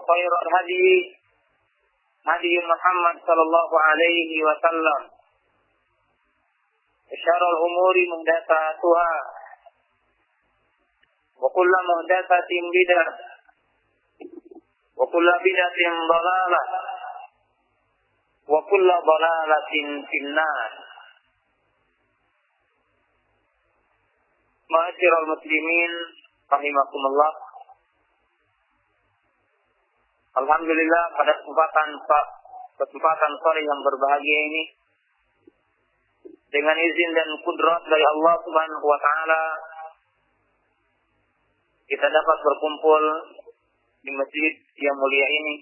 وخير الهدي هدي محمد صلى الله عليه وسلم وشر الأمور محدثاتها وكل محدثة بدعة وكل بدعة ضلالة وكل ضلالة في النار. Ma'asyiral muslimin rahimakumullah. Alhamdulillah pada kesempatan sore yang berbahagia ini, dengan izin dan kudrat dari Allah Subhanahu wa taala, kita dapat berkumpul di masjid yang mulia ini,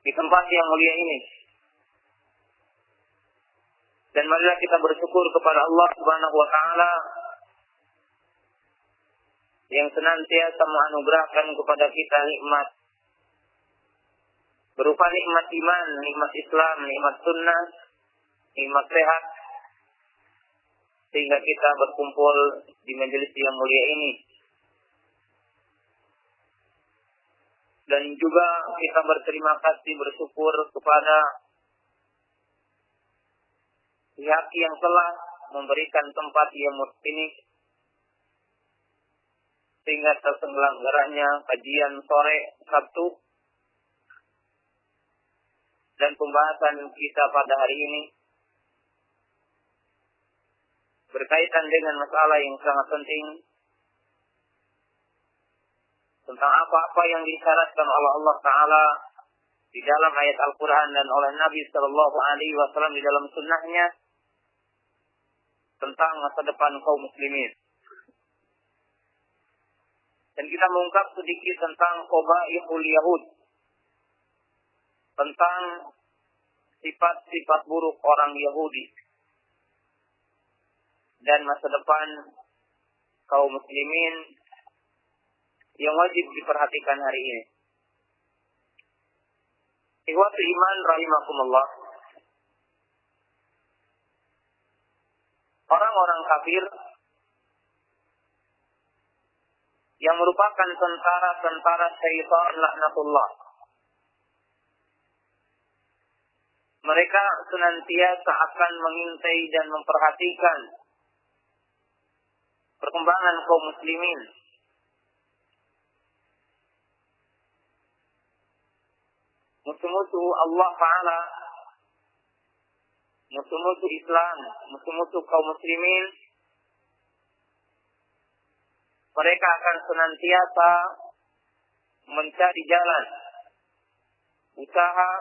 di tempat yang mulia ini. Dan marilah kita bersyukur kepada Allah Subhanahu wa taala yang senantiasa menganugerahkan kepada kita nikmat berupa nikmat iman, nikmat Islam, nikmat sunnah, nikmat sehat, sehingga kita berkumpul di majelis yang mulia ini. Dan juga kita berterima kasih, bersyukur kepada pihak yang telah memberikan tempat yang ini sehingga terselenggaranya kajian sore Sabtu dan pembahasan kita pada hari ini berkaitan dengan masalah yang sangat penting tentang apa-apa yang disyaratkan oleh Allah Ta'ala di dalam ayat Al-Quran dan oleh Nabi Sallallahu Alaihi Wasallam di dalam sunnahnya tentang masa depan kaum muslimin. Dan kita mengungkap sedikit tentang qabaihul Yahud, tentang sifat-sifat buruk orang Yahudi dan masa depan kaum muslimin yang wajib diperhatikan hari ini. Ikhwatul iman rahimakumullah. Orang-orang kafir yang merupakan tentara-tentara syaitan laknatullah, mereka senantiasa akan mengintai dan memperhatikan perkembangan kaum muslimin. Musuh-musuh Allah Ta'ala, musuh-musuh Islam, musuh-musuh kaum muslimin, mereka akan senantiasa mencari jalan, usaha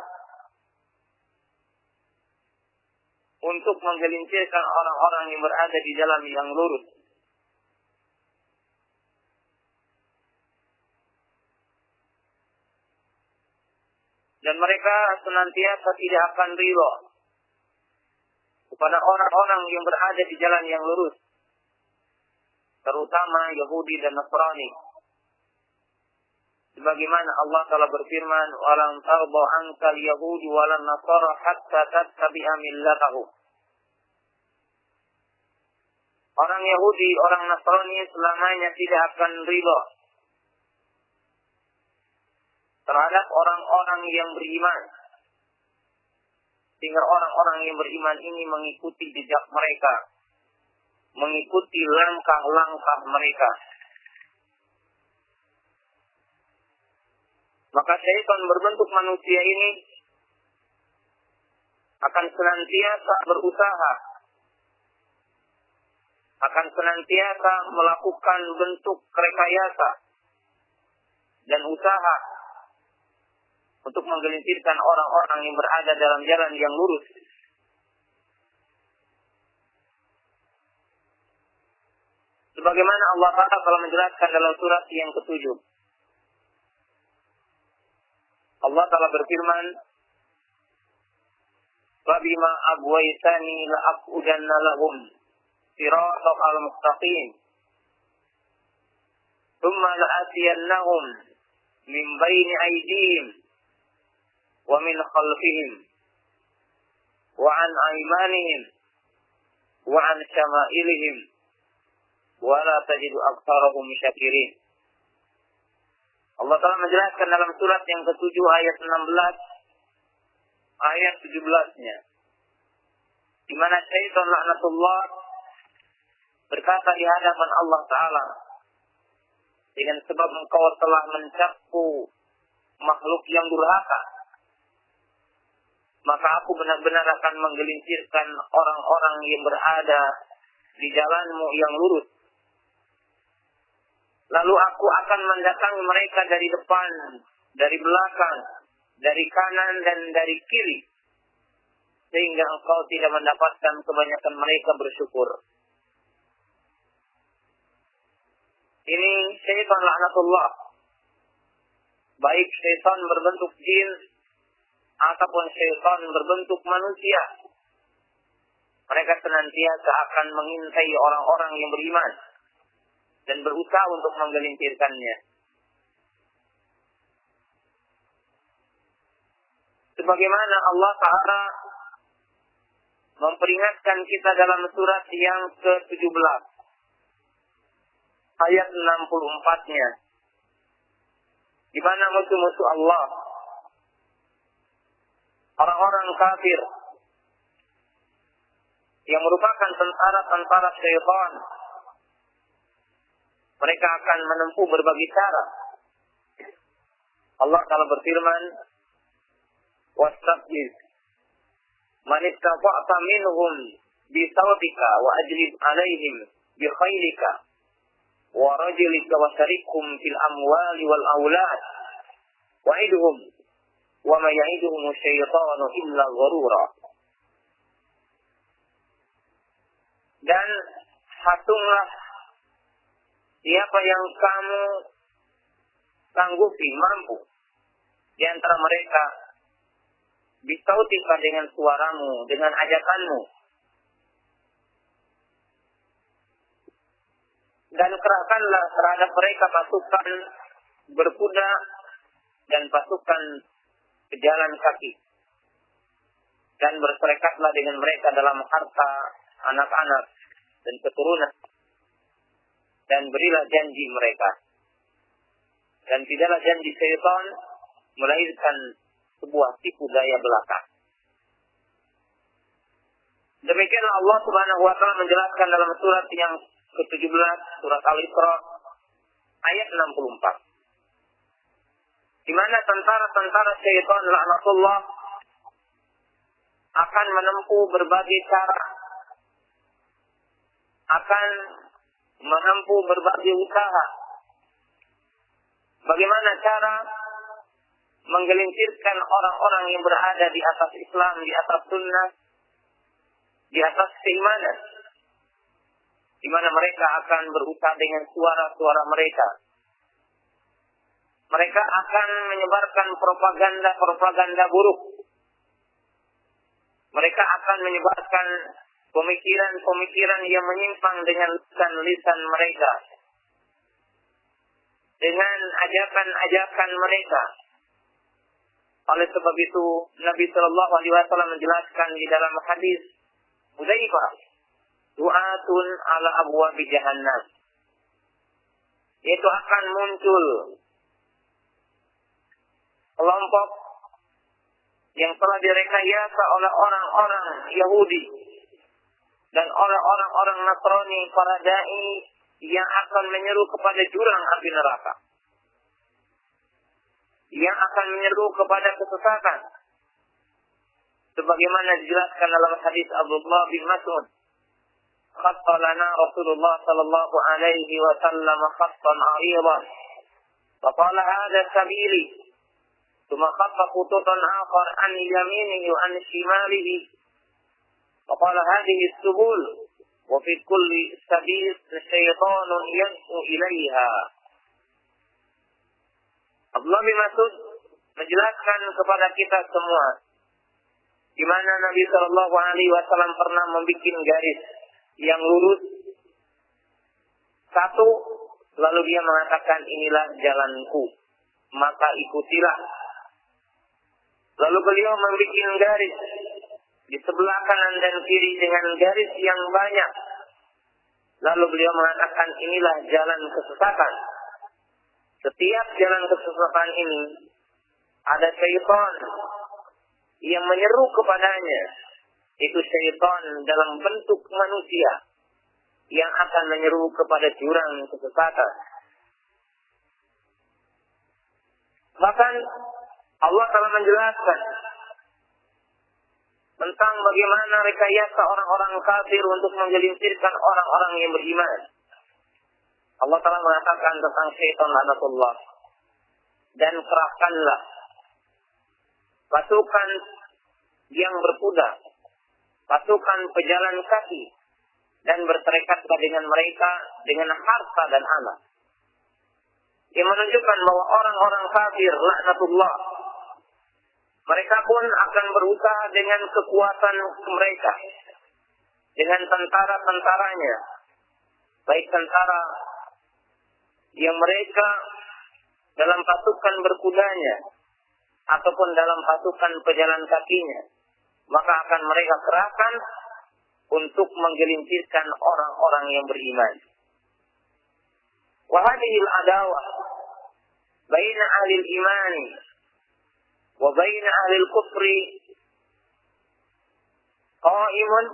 untuk menggelincirkan orang-orang yang berada di jalan yang lurus. Dan mereka senantiasa tidak akan ridha kepada orang-orang yang berada di jalan yang lurus, terutama Yahudi dan Nasrani. Sebagaimana Allah telah berfirman, "Walan tarda ankal yahudi walan nasara hatta tattabi'a millatahum." Orang Yahudi, orang Nasrani selamanya tidak akan ridha terhadap orang-orang yang beriman, sehingga orang-orang yang beriman ini mengikuti jejak mereka, mengikuti langkah-langkah mereka. Maka syaitan berbentuk manusia ini akan senantiasa berusaha, akan senantiasa melakukan bentuk rekayasa dan usaha untuk menggelincirkan orang-orang yang berada dalam jalan yang lurus. Sebagaimana Allah Ta'ala telah menjelaskan dalam surat yang ke-7. Allah Ta'ala berfirman, "Fabima abwaitani la'aqudanna lahum siratal mustaqim. Thumma la'atiyannahum min baini aydihim wa min khalfihim wa an aymanihim wa an syama'ilihim wa la tajidu aktsarahum syakirin." Allah telah menjelaskan dalam surat yang ke-7 ayat 16, ayat 17-nya. Di mana syaitan laknatullah berkata di hadapan Allah Ta'ala, dengan sebab engkau telah mencapu makhluk yang durhaka, maka aku benar-benar akan menggelincirkan orang-orang yang berada di jalanmu yang lurus. Lalu aku akan mendatangi mereka dari depan, dari belakang, dari kanan dan dari kiri, sehingga engkau tidak mendapatkan kebanyakan mereka bersyukur. Ini syaitan laknatullah. Baik syaitan berbentuk jin ataupun syaitan berbentuk manusia. Mereka senantiasa akan mengintai orang-orang yang beriman dan berusaha untuk menggelincirkannya. Sebagaimana Allah Ta'ala memperingatkan kita dalam surat yang ke-17, ayat 64-nya, di mana musuh-musuh Allah, orang-orang kafir yang merupakan tentara-tentara syaitan, mereka akan menempuh berbagai cara. Allah Ta'ala berfirman, "Wastafziz man istata'ta minhum bi sawtika wa ajlib 'alaihim bi khaylika wa rajlika wa syarikhum fil amwali wal aulad wa'idhum wa ma ya'iduhum asy-syaitanu illa ghurura." Dan hasunglah siapa yang kamu sanggupi, mampu di antara mereka, bisautika dengan suaramu, dengan ajakanmu, dan kerahkanlah terhadap mereka pasukan berkuda dan pasukan pejalan kaki, dan berserikatlah dengan mereka dalam harta, anak-anak dan keturunan, dan berilah janji mereka. Dan tidaklah janji syaitan melahirkan sebuah tipu daya belaka. Demikianlah Allah Subhanahu wa Ta'ala menjelaskan dalam surat yang ke-17, surat Al-Isra, ayat 64. Di mana tentara-tentara syaitan laknatullah akan menempuh berbagai cara, akan menempuh berbagai usaha. Bagaimana cara menggelincirkan orang-orang yang berada di atas Islam, di atas sunnah, di atas keimanan, di mana mereka akan berusaha dengan suara-suara mereka. Mereka akan menyebarkan propaganda-propaganda buruk. Mereka akan menyebarkan pemikiran-pemikiran yang menyimpang dengan lisan-lisan mereka, dengan ajakan-ajakan mereka. Oleh sebab itu, Nabi Shallallahu Alaihi Wasallam menjelaskan di dalam hadis Hudzaifah, "Du'atun ala abwabi jahannam." Itu akan muncul kelompok yang telah direkayasa oleh orang-orang Yahudi dan oleh orang-orang Nasrani, para dai yang akan menyeru kepada jurang api neraka, yang akan menyeru kepada kesesatan, sebagaimana dijelaskan dalam hadis Abdullah bin Mas'ud, "Khatta lana Rasulullah sallallahu alaihi wasallam khattan 'aridan, fa qala hadha sabili, thumma khatta khututan akhar an yaminihi wa an shimalihi, fa qala hadhihi as-subul, wa fi kulli sabil syaitanun yad'u ilaiha." Abdullah bin Mas'ud menjelaskan kepada kita semua di mana Nabi Shallallahu Alaihi Wasallam pernah membuat garis yang lurus satu, lalu dia mengatakan, "Inilah jalanku, maka ikutilah." Lalu beliau membuat garis di sebelah kanan dan kiri dengan garis yang banyak. Lalu beliau mengatakan, "Inilah jalan kesesatan." Setiap jalan kesesatan ini ada syaitan yang menyeru kepadanya. Itu syaitan dalam bentuk manusia yang akan menyeru kepada jurang kesesatan. Bahkan Allah telah menjelaskan tentang bagaimana rekayasa orang-orang kafir untuk menggelincirkan orang-orang yang beriman. Allah telah mengatakan tentang syaitan laknatullah. Dan kerahkanlah pasukan yang berkuda, pasukan pejalan kaki, dan berserikatlah dengan mereka dengan harta dan anak. Yang menunjukkan bahwa orang-orang kafir laknatullah, mereka pun akan berusaha dengan kekuatan mereka, dengan tentara-tentaranya, baik tentara yang mereka dalam pasukan berkudanya ataupun dalam pasukan pejalan kakinya, maka akan mereka kerahkan untuk menggelincirkan orang-orang yang beriman. Wa hadhil adawah baina ahli al-iman wa baina ahli al-kufri qa'imun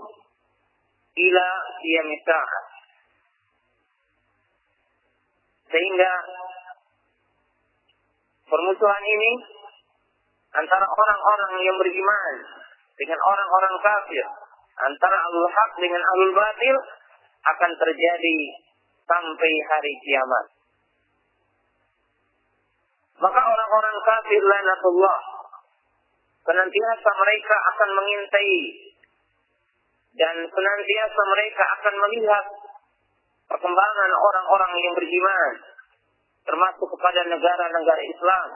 ila qiyamah sa'ah. Sehingga permusuhan ini antara orang-orang yang beriman dengan orang-orang kafir, antara ahlul haq dengan ahlul batil, akan terjadi sampai hari kiamat. Maka orang-orang kafir laknatullah, senantiasa mereka akan mengintai dan senantiasa mereka akan melihat perkembangan orang-orang yang beriman, termasuk kepada negara-negara Islam.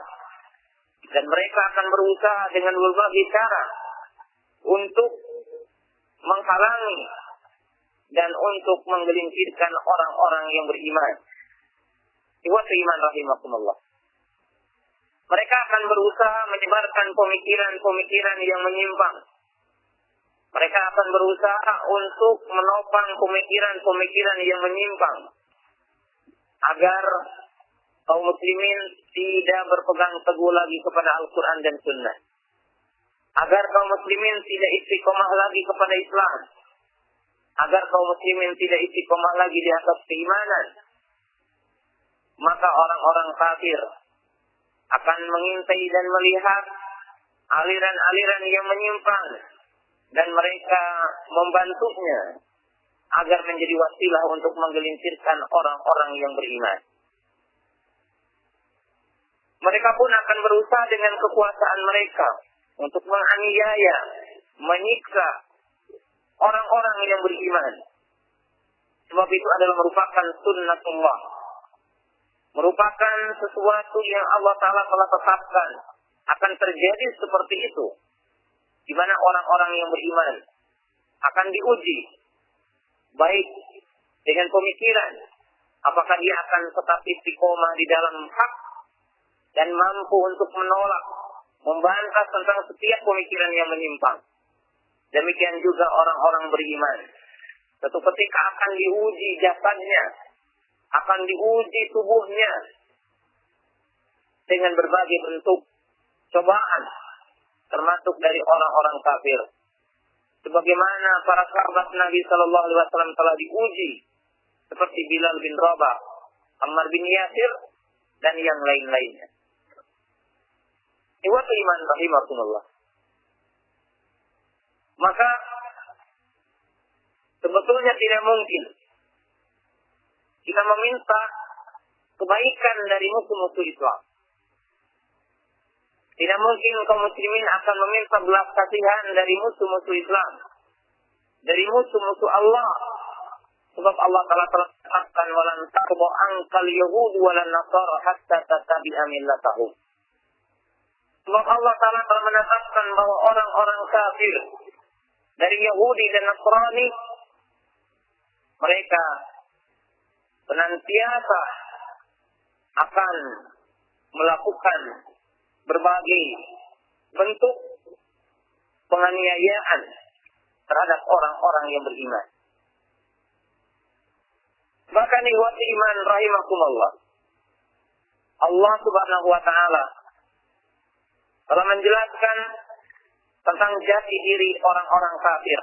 Dan mereka akan berusaha dengan berbagai cara untuk menghalangi dan untuk menggelincirkan orang-orang yang beriman. Ikhwatul iman rahimakumullah. Mereka akan berusaha menyebarkan pemikiran-pemikiran yang menyimpang. Mereka akan berusaha untuk menopang pemikiran-pemikiran yang menyimpang agar kaum muslimin tidak berpegang teguh lagi kepada Al-Quran dan Sunnah. Agar kaum muslimin tidak istiqomah lagi kepada Islam. Agar kaum muslimin tidak istiqomah lagi di atas keimanan. Maka orang-orang kafir akan mengintai dan melihat aliran-aliran yang menyimpang. Dan mereka membantunya agar menjadi wasilah untuk menggelincirkan orang-orang yang beriman. Mereka pun akan berusaha dengan kekuasaan mereka untuk menganiaya, menyiksa orang-orang yang beriman. Sebab itu adalah merupakan sunnatullah. Merupakan sesuatu yang Allah Ta'ala telah tetapkan akan terjadi seperti itu. Di mana orang-orang yang beriman akan diuji, baik dengan pemikiran, apakah dia akan tetap istiqomah di dalam hak dan mampu untuk menolak, membantah tentang setiap pemikiran yang menyimpang. Demikian juga orang-orang beriman. Suatu ketika akan diuji jasadnya, akan diuji tubuhnya dengan berbagai bentuk cobaan, termasuk dari orang-orang kafir. Sebagaimana para sahabat Nabi Sallallahu Alaihi Wasallam telah diuji, seperti Bilal bin Rabah, Ammar bin Yasir, dan yang lain-lainnya. Ikhwatul iman rahimakumullah. Maka sebetulnya tidak mungkin kita meminta kebaikan dari musuh-musuh Islam. Tidak mungkin kaum muslimin akan meminta belas kasihan dari musuh-musuh Islam, dari musuh-musuh Allah. Sebab Allah telah katakan walan tarda ankal yahud walan nasara hatta tattabi'a millatahum. Sebab Allah Ta'ala telah menetapkan bahwa orang-orang kafir dari Yahudi dan Nasrani, mereka senantiasa akan melakukan berbagai bentuk penganiayaan terhadap orang-orang yang beriman. Bahkan ikhwati iman rahimakumullah, Allah Subhanahu wa taala telah menjelaskan tentang jati diri orang-orang kafir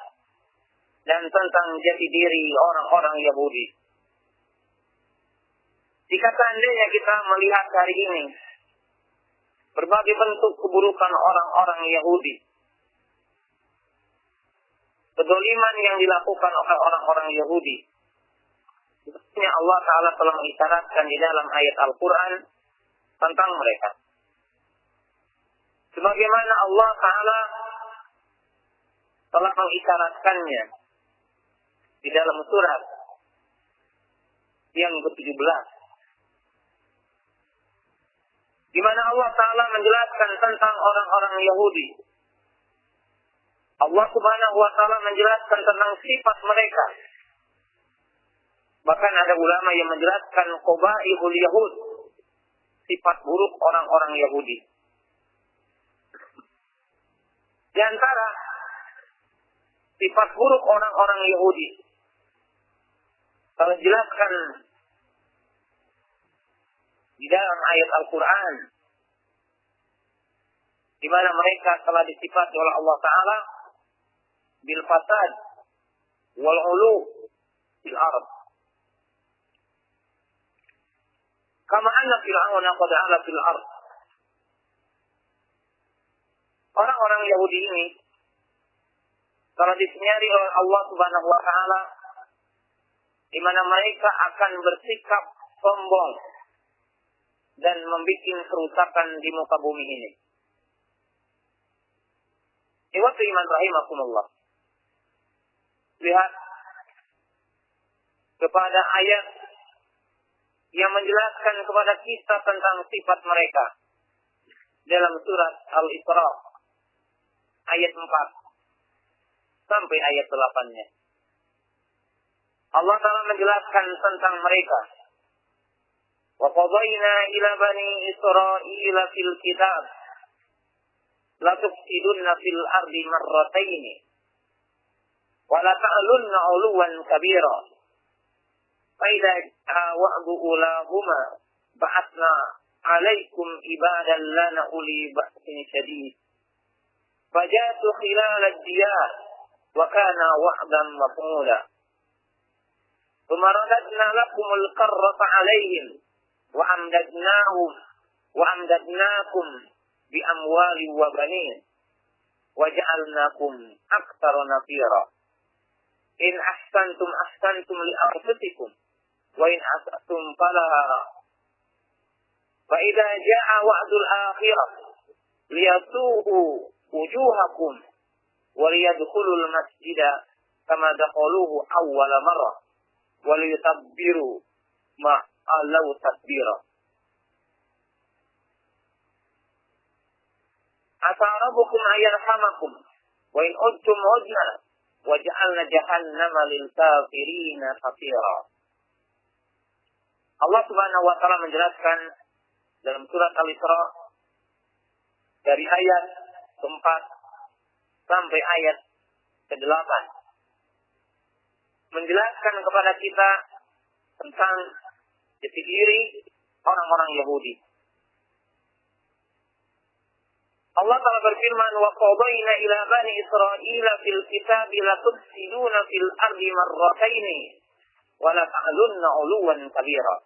dan tentang jati diri orang-orang Yahudi. Jika seandainya kita melihat hari ini berbagai bentuk keburukan orang-orang Yahudi, kedoliman yang dilakukan oleh orang-orang Yahudi, sebenarnya Allah Ta'ala telah mengisyaratkan di dalam ayat Al-Quran tentang mereka. Sebagaimana Allah Ta'ala telah mengisyaratkannya di dalam surat yang ke-17, di mana Allah Ta'ala menjelaskan tentang orang-orang Yahudi. Allah Subhanahu wa Ta'ala menjelaskan tentang sifat mereka. Bahkan ada ulama yang menjelaskan qabaihul Yahud, sifat buruk orang-orang Yahudi. Di antara sifat buruk orang-orang Yahudi telah dijelaskan di dalam ayat Al-Quran, di mana mereka telah disifati oleh Allah Ta'ala bil fasad wal ulu fil ard. Kama anna Fir'auna qad 'ala fil ard. Orang-orang Yahudi ini telah disenyari oleh Allah Subhanahu wa taala, di mana mereka akan bersikap sombong dan membuat kerusakan di muka bumi ini. Ikhwati iman rahimakumullah. Lihat kepada ayat yang menjelaskan kepada kita tentang sifat mereka dalam surat Al-Isra ayat 4 sampai ayat 8-nya. Allah Ta'ala menjelaskan tentang mereka. Wa qadayna ila bani Israila fil kitab la tufsidunna fil ardi marratayn wa la ta'lunna 'uluwan kabira. Fa idza wa'du ulahuma ba'athna 'alaikum ibadan lana uli ba'sin shadid. Fajatu khilal ad-diyar wa kana wa'dan maf'ula. Thumma radadna lakumul qarrata 'alaihim wa amdadnakum bi amwali wa banin wa ja'alnakum aktsara nafira. In ahsantum li anfusikum wa in asatum falaha. Fa idza jaa'a wa'dul akhirah liyasu'u wujuhakum wa liyadkhulul masjida kama dakhaluhu awwala marrah wa liyatabbiru ma alaw tadbira. Asa rabbukum ayarhamakum wa in udtum udna wa ja'alna jahannama lil kafirina safira. Allah Subhanahu wa taala menjelaskan dalam surat Al-Isra dari ayat ke-4 sampai ayat ke-8 menjelaskan kepada kita tentang jati diri orang-orang Yahudi. Allah Ta'ala berfirman, wa qadayna ila bani Israila fil kitab la tufsiduna fil ardi marratayn wa la ta'lunna 'uluwan kabira.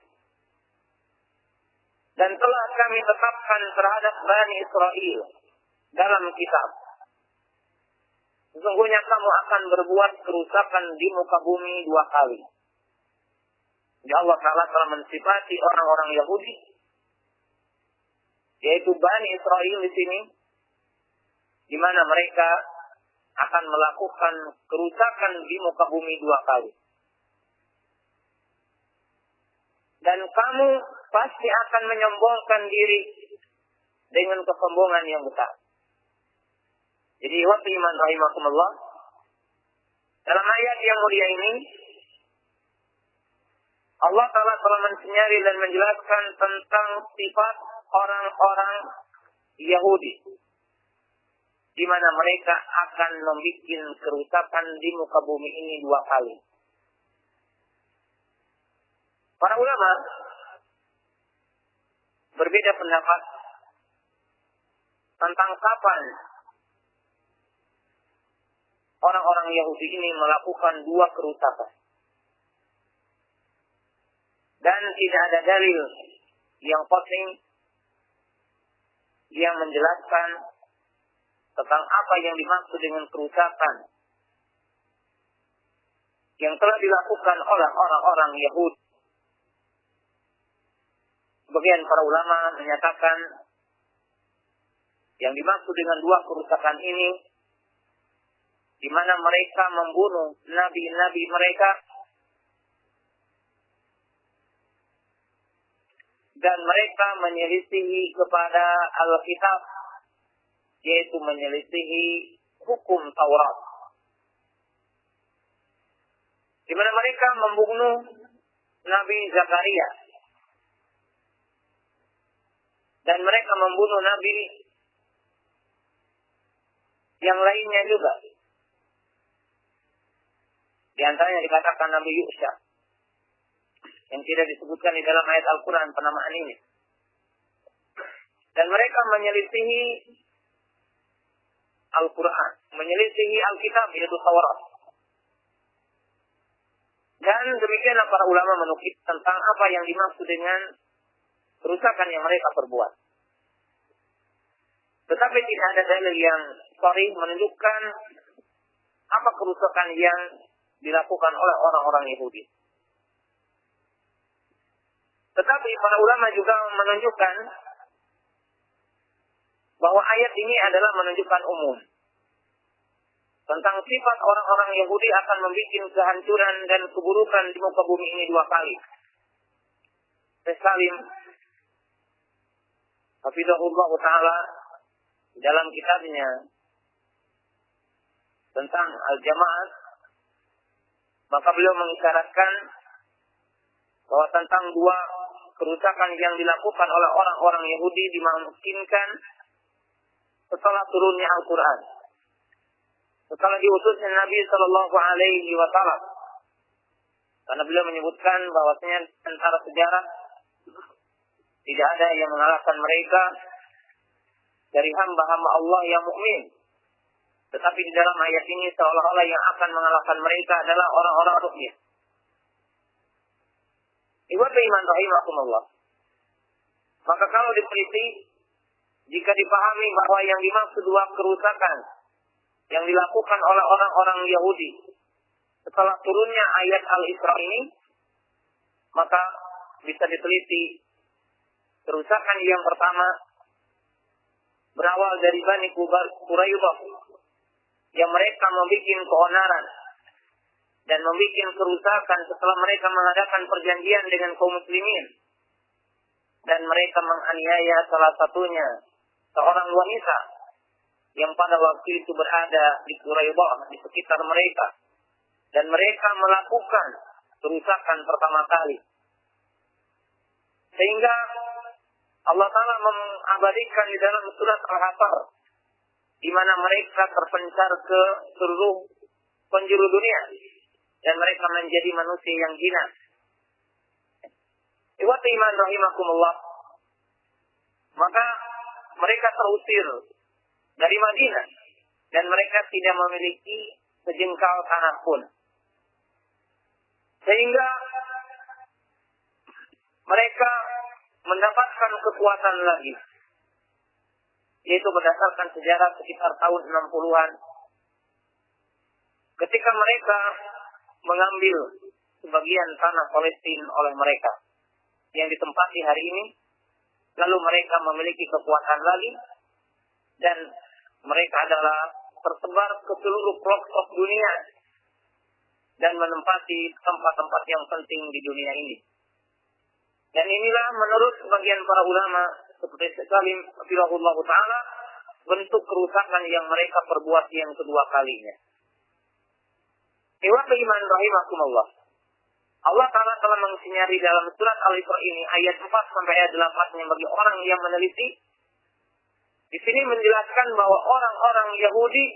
Dan telah kami tetapkan terhadap Bani Israel dalam kitab, sesungguhnya kamu akan berbuat kerusakan di muka bumi 2 kali. Jadi Allah Ta'ala telah mensifati orang-orang Yahudi, yaitu Bani Israel di sini, di mana mereka akan melakukan kerusakan di muka bumi 2 kali. Dan kamu pasti akan menyombongkan diri dengan kesombongan yang besar. Jadi waktu iman rahimakumullah, dalam ayat yang mulia ini Allah Ta'ala telah mensinyari dan menjelaskan tentang sifat orang-orang Yahudi, di mana mereka akan membuat kerusakan di muka bumi ini 2 kali. Para ulama berbeda pendapat tentang kapan orang-orang Yahudi ini melakukan dua kerusakan. Dan tidak ada dalil yang penting yang menjelaskan tentang apa yang dimaksud dengan kerusakan yang telah dilakukan oleh orang-orang Yahudi. Sebagian para ulama menyatakan yang dimaksud dengan dua kerusakan ini di mana mereka membunuh nabi-nabi mereka dan mereka menyelisihi kepada Alkitab, yaitu menyelisihi hukum Taurat. Di mana mereka membunuh Nabi Zakaria dan mereka membunuh nabi yang lainnya juga. Di antaranya dikatakan Nabi Yusha yang tidak disebutkan di dalam ayat Al-Quran penamaan ini. Dan mereka menyelisihi Al-Quran, menyelisihi Alkitab yaitu Taurat. Dan demikianlah para ulama menukil tentang apa yang dimaksud dengan kerusakan yang mereka perbuat. Tetapi tidak ada dalil yang sharih menunjukkan apa kerusakan yang dilakukan oleh orang-orang Yahudi. Tetapi para ulama juga menunjukkan bahwa ayat ini adalah menunjukkan umum tentang sifat orang-orang Yahudi akan membuat kehancuran dan keburukan di muka bumi ini dua kali. Syekh Salim hafizahullah ta'ala dalam kitabnya tentang Al-Jama'ah, maka beliau mengisyaratkan bahwa tentang dua kerusakan yang dilakukan oleh orang-orang Yahudi dimungkinkan setelah turunnya Al-Quran, setelah diutusnya Nabi Sallallahu Alaihi Wasallam, karena beliau menyebutkan bahwasanya antara sejarah tidak ada yang mengalahkan mereka dari hamba-hamba Allah yang mukmin. Tetapi di dalam ayat ini seolah-olah yang akan mengalahkan mereka adalah orang-orang mukmin. Ikhwati iman rahimakumullah. Maka kalau diteliti, jika dipahami bahwa yang dimaksud dua kerusakan yang dilakukan oleh orang-orang Yahudi setelah turunnya ayat Al-Isra ini, maka bisa diteliti kerusakan yang pertama berawal dari Bani Quraidah yang mereka membuat keonaran dan membuat kerusakan setelah mereka mengadakan perjanjian dengan kaum muslimin, dan mereka menganiaya salah satunya seorang wanita yang pada waktu itu berada di Quraidah, di sekitar mereka, dan mereka melakukan kerusakan pertama kali sehingga Allah Ta'ala mengabadikan di dalam surat Al-Hasr di mana mereka terpencar ke seluruh penjuru dunia dan mereka menjadi manusia yang hina. Ikhwati iman rahimakumullah. Maka mereka terusir dari Madinah dan mereka tidak memiliki sejengkal tanah pun. Sehingga mereka mendapatkan kekuatan lagi, yaitu berdasarkan sejarah sekitar tahun 60-an, ketika mereka mengambil sebagian tanah Palestina oleh mereka yang ditempati hari ini, lalu mereka memiliki kekuatan lagi dan mereka adalah tersebar ke seluruh pelosok dunia dan menempati tempat-tempat yang penting di dunia ini. Dan inilah menurut sebagian para ulama seperti Syekh Salim hafizahullah ta'ala bentuk kerusakan yang mereka perbuat yang kedua kalinya. Ikhwati iman rahimakumullah. Allah Ta'ala telah mensinyari dalam surat Al-Isra ini ayat 4 sampai ayat 8-nya bagi orang yang meneliti. Di sini menjelaskan bahwa orang-orang Yahudi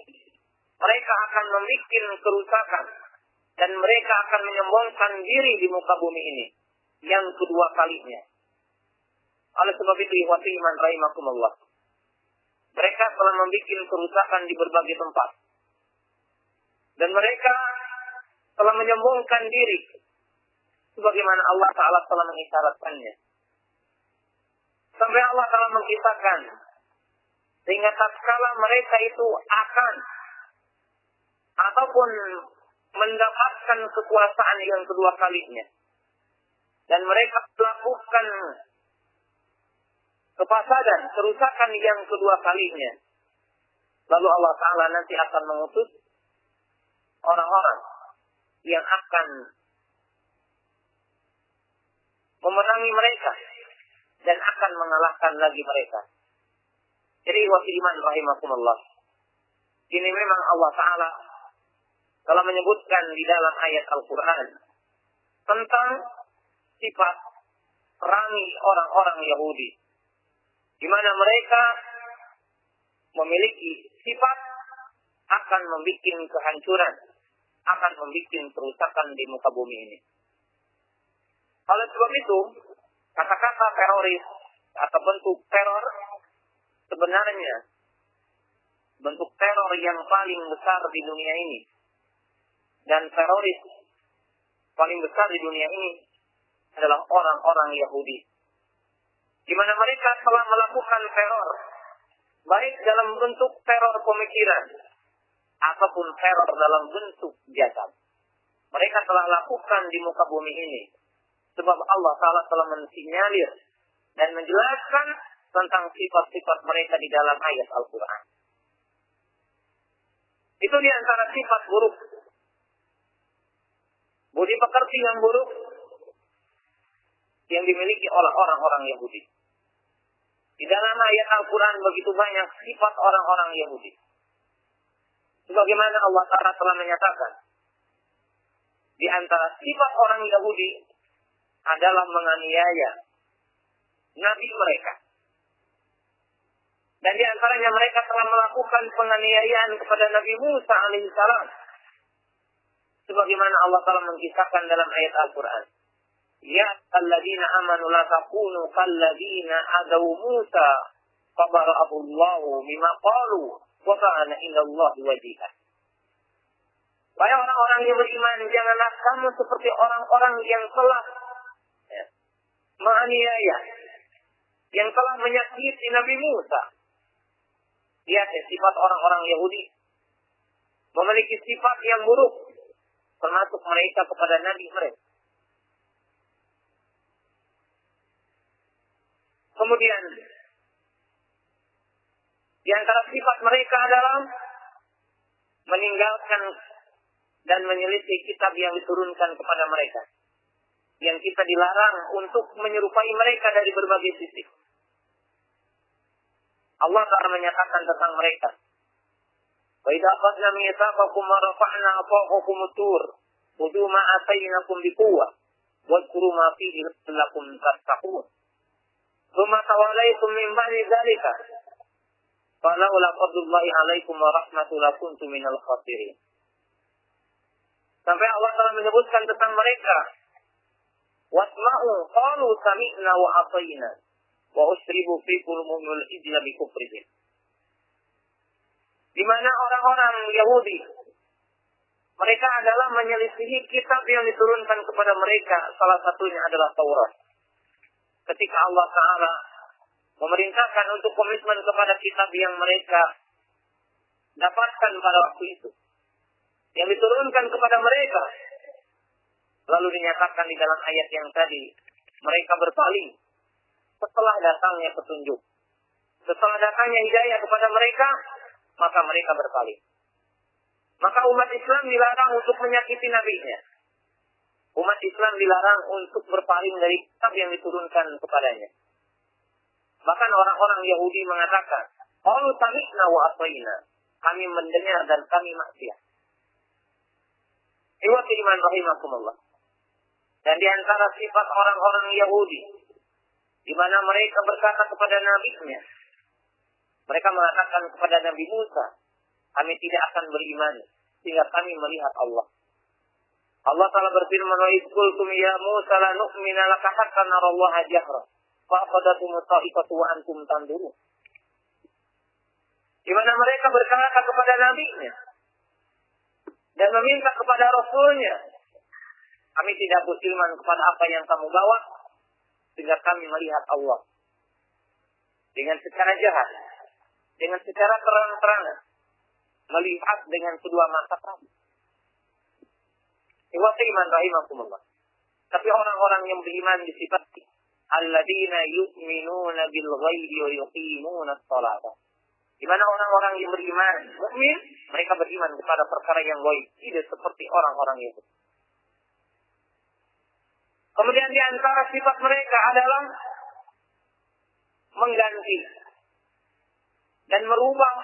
mereka akan membuat kerusakan dan mereka akan menyombongkan diri di muka bumi ini yang kedua kalinya. Oleh sebab itu, ikhwati iman rahimakumullah, mereka telah membuat kerusakan di berbagai tempat. Dan mereka telah menyombongkan diri sebagaimana Allah Ta'ala telah mengisyaratkannya. Sampai Allah Ta'ala mengisahkan, sehingga tatkala mereka itu akan ataupun mendapatkan kekuasaan yang kedua kalinya, dan mereka melakukan kefasadan, kerusakan yang kedua kalinya, lalu Allah Ta'ala nanti akan mengutus orang-orang yang akan memerangi mereka dan akan mengalahkan lagi mereka. Jadi ikhwati iman rahimakumullah, ini memang Allah Ta'ala telah menyebutkan di dalam ayat Al-Quran tentang sifat perangi orang-orang Yahudi, di mana mereka memiliki sifat akan membuat kehancuran, akan membuat kerusakan di muka bumi ini. Oleh sebab itu, kata-kata teroris atau bentuk teror sebenarnya bentuk teror yang paling besar di dunia ini. Dan teroris paling besar di dunia ini adalah orang-orang Yahudi, di mana mereka telah melakukan teror, baik dalam bentuk teror pemikiran ataupun teror dalam bentuk jasad. Mereka telah lakukan di muka bumi ini, sebab Allah Ta'ala telah mensinyalir dan menjelaskan tentang sifat-sifat mereka di dalam ayat Al-Quran. Itu di antara sifat buruk, budi pekerti yang buruk yang dimiliki oleh orang-orang Yahudi. Di dalam ayat Al-Quran begitu banyak sifat orang-orang Yahudi. Sebagaimana Allah Ta'ala telah menyatakan, di antara sifat orang Yahudi adalah menganiaya nabi mereka. Dan di antaranya mereka telah melakukan penganiayaan kepada Nabi Musa alaihissalam. Sebagaimana Allah Ta'ala mengisahkan dalam ayat Al-Quran. Ya alladzina amanu la takunu kalladzina adaw Musa fabara'ahu Allahu mimma qalu wa kana indallahi wajihah. Wahai orang-orang yang beriman, janganlah kamu seperti orang-orang yang telah menganiaya, yang telah menyakiti Nabi Musa. Lihat sifat orang-orang Yahudi, memiliki sifat yang buruk, termasuk mereka kepada Nabi mereka. Kemudian, di antara sifat mereka adalah meninggalkan dan menyelisih kitab yang diturunkan kepada mereka, yang kita dilarang untuk menyerupai mereka dari berbagai sisi. Allah Ta'ala menyatakan tentang mereka, wa idza akhadna mitsaqakum wa rafa'na fawqakum at-tur khudhu ma atainakum biquwwah wadhkuru ma fihi la'allakum tattaqun thumma tawallaytum min ba'di dzalika falaula fadlullahi 'alaikum wa rahmatuhu lakuntum minal khasirin. Sampai Allah Ta'ala menyebutkan tentang mereka, wasma'u qalu sami'na wa ata'na wa usribu fi qulubihimul ijla bi kufrihim. Di mana orang-orang Yahudi, mereka adalah menyelisihi kitab yang diturunkan kepada mereka, salah satunya adalah Taurat. Ketika Allah Ta'ala memerintahkan untuk komitmen kepada kitab yang mereka dapatkan pada waktu itu, yang diturunkan kepada mereka, lalu dinyatakan di dalam ayat yang tadi, mereka berpaling setelah datangnya petunjuk. Setelah datangnya hidayah kepada mereka, maka mereka berpaling. Maka umat Islam dilarang untuk menyakiti nabinya. Umat Islam dilarang untuk berpaling dari kitab yang diturunkan kepadanya. Bahkan orang-orang Yahudi mengatakan, qalu sami'na wa ata'na, kami mendengar dan kami maksiat. Ikhwati iman rahimakumullah. Dan di antara sifat orang-orang Yahudi, di mana mereka berkata kepada nabinya, mereka mengatakan kepada Nabi Musa, kami tidak akan beriman sehingga kami melihat Allah. Allah Ta'ala berfirman, wa idh qultum ya Musa la nu'mina laka hatta narallaha jahra fa'khadathum ta'ifatu wa antum tanzurun. Di mana mereka berkata kepada nabinya dan meminta kepada rasulnya, kami tidak beriman kepada apa yang kamu bawa, sehingga kami melihat Allah dengan secara jahat, dengan secara terang-terangan, melihat dengan kedua mata kami. Ikhwati iman rahimakumullah. Tapi orang-orang yang beriman disifati alladzina yu'minuna bil ghaibi wa yuqimuna as-salata. Di mana orang-orang yang beriman, mukmin, mereka beriman kepada perkara yang gaib, tidak seperti orang-orang itu. Kemudian di antara sifat mereka adalah mengganti dan merubah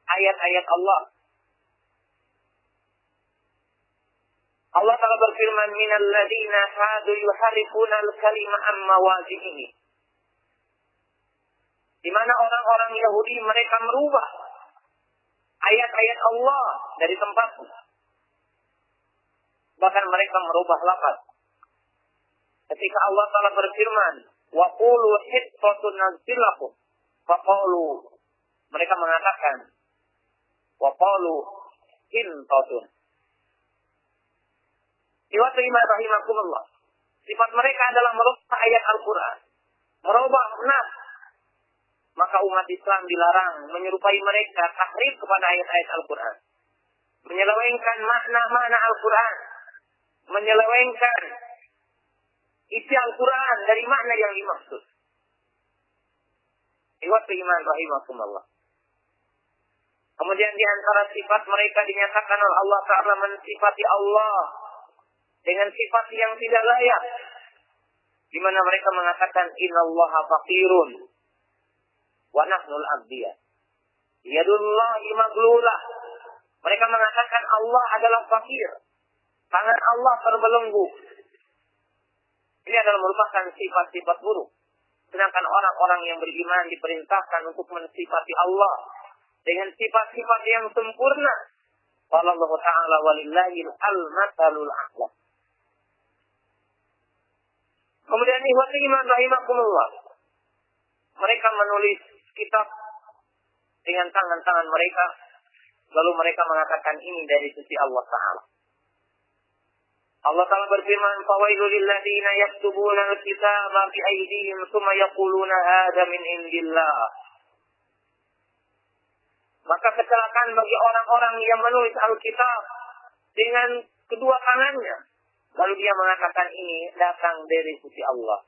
ayat-ayat Allah. Allah Ta'ala berfirman, minal ladzina hadu yuharrifuna al-kalima an mawazihi. Di mana orang-orang Yahudi mereka merubah ayat-ayat Allah dari tempatnya. Bahkan mereka merubah lafaz. Ketika Allah Ta'ala berfirman, wa qulu hittatun naghfir lakum, faqalu, mereka mengatakan wa qalu hintatun. Iwatu iman rahimakumullah. Sifat mereka adalah merubah ayat Al-Quran, merubah nas. Maka umat Islam dilarang menyerupai mereka tahrif kepada ayat-ayat Al-Quran, menyelewengkan makna-makna Al-Quran, menyelewengkan isi Al-Quran dari makna yang dimaksud. Iwatu iman rahimakumullah. Kemudian di antara sifat mereka dinyatakan oleh Allah Ta'ala mensifati Allah dengan sifat yang tidak layak. Di mana mereka mengatakan innallaha faqirun wa nahnul abdiyah. Yadullahi maglulah. Mereka mengatakan Allah adalah fakir. Tangan Allah terbelenggu. Ini adalah merupakan sifat-sifat buruk. Sedangkan orang-orang yang beriman diperintahkan untuk mensifati Allah dengan sifat-sifat yang sempurna. Qala Allah Ta'ala walillahil al-mathalul a'la. Kemudian ikhwati iman rahimakumullah. Mereka menulis kitab dengan tangan-tangan mereka. Lalu mereka mengatakan ini dari sisi Allah Ta'ala. Allah Ta'ala berfirman, fawailul lilladzina yaktubuna al-kitaba bi aydihim tsumma yaquluna hadza min indillah. Maka kecelakaan bagi orang-orang yang menulis Alkitab dengan kedua tangannya. Lalu dia mengatakan ini datang dari sisi Allah.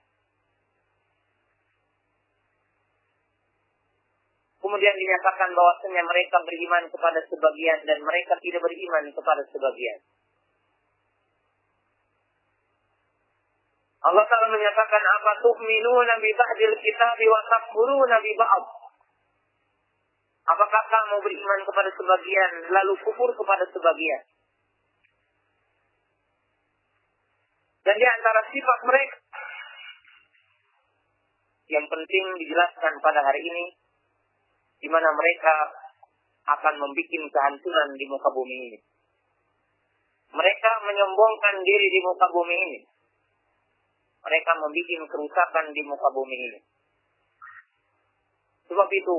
Kemudian dinyatakan bahwasanya mereka beriman kepada sebagian dan mereka tidak beriman kepada sebagian. Allah Ta'ala menyatakan apa tu'minuna bi ba'dil kitabi wa takfuruna bi ba'd. Apakah kamu beriman kepada sebagian lalu kufur kepada sebagian? Dan di antara sifat mereka yang penting dijelaskan pada hari ini, di mana mereka akan membuat kehancuran di muka bumi ini. Mereka menyombongkan diri di muka bumi ini. Mereka membuat kerusakan di muka bumi ini. Sebab itu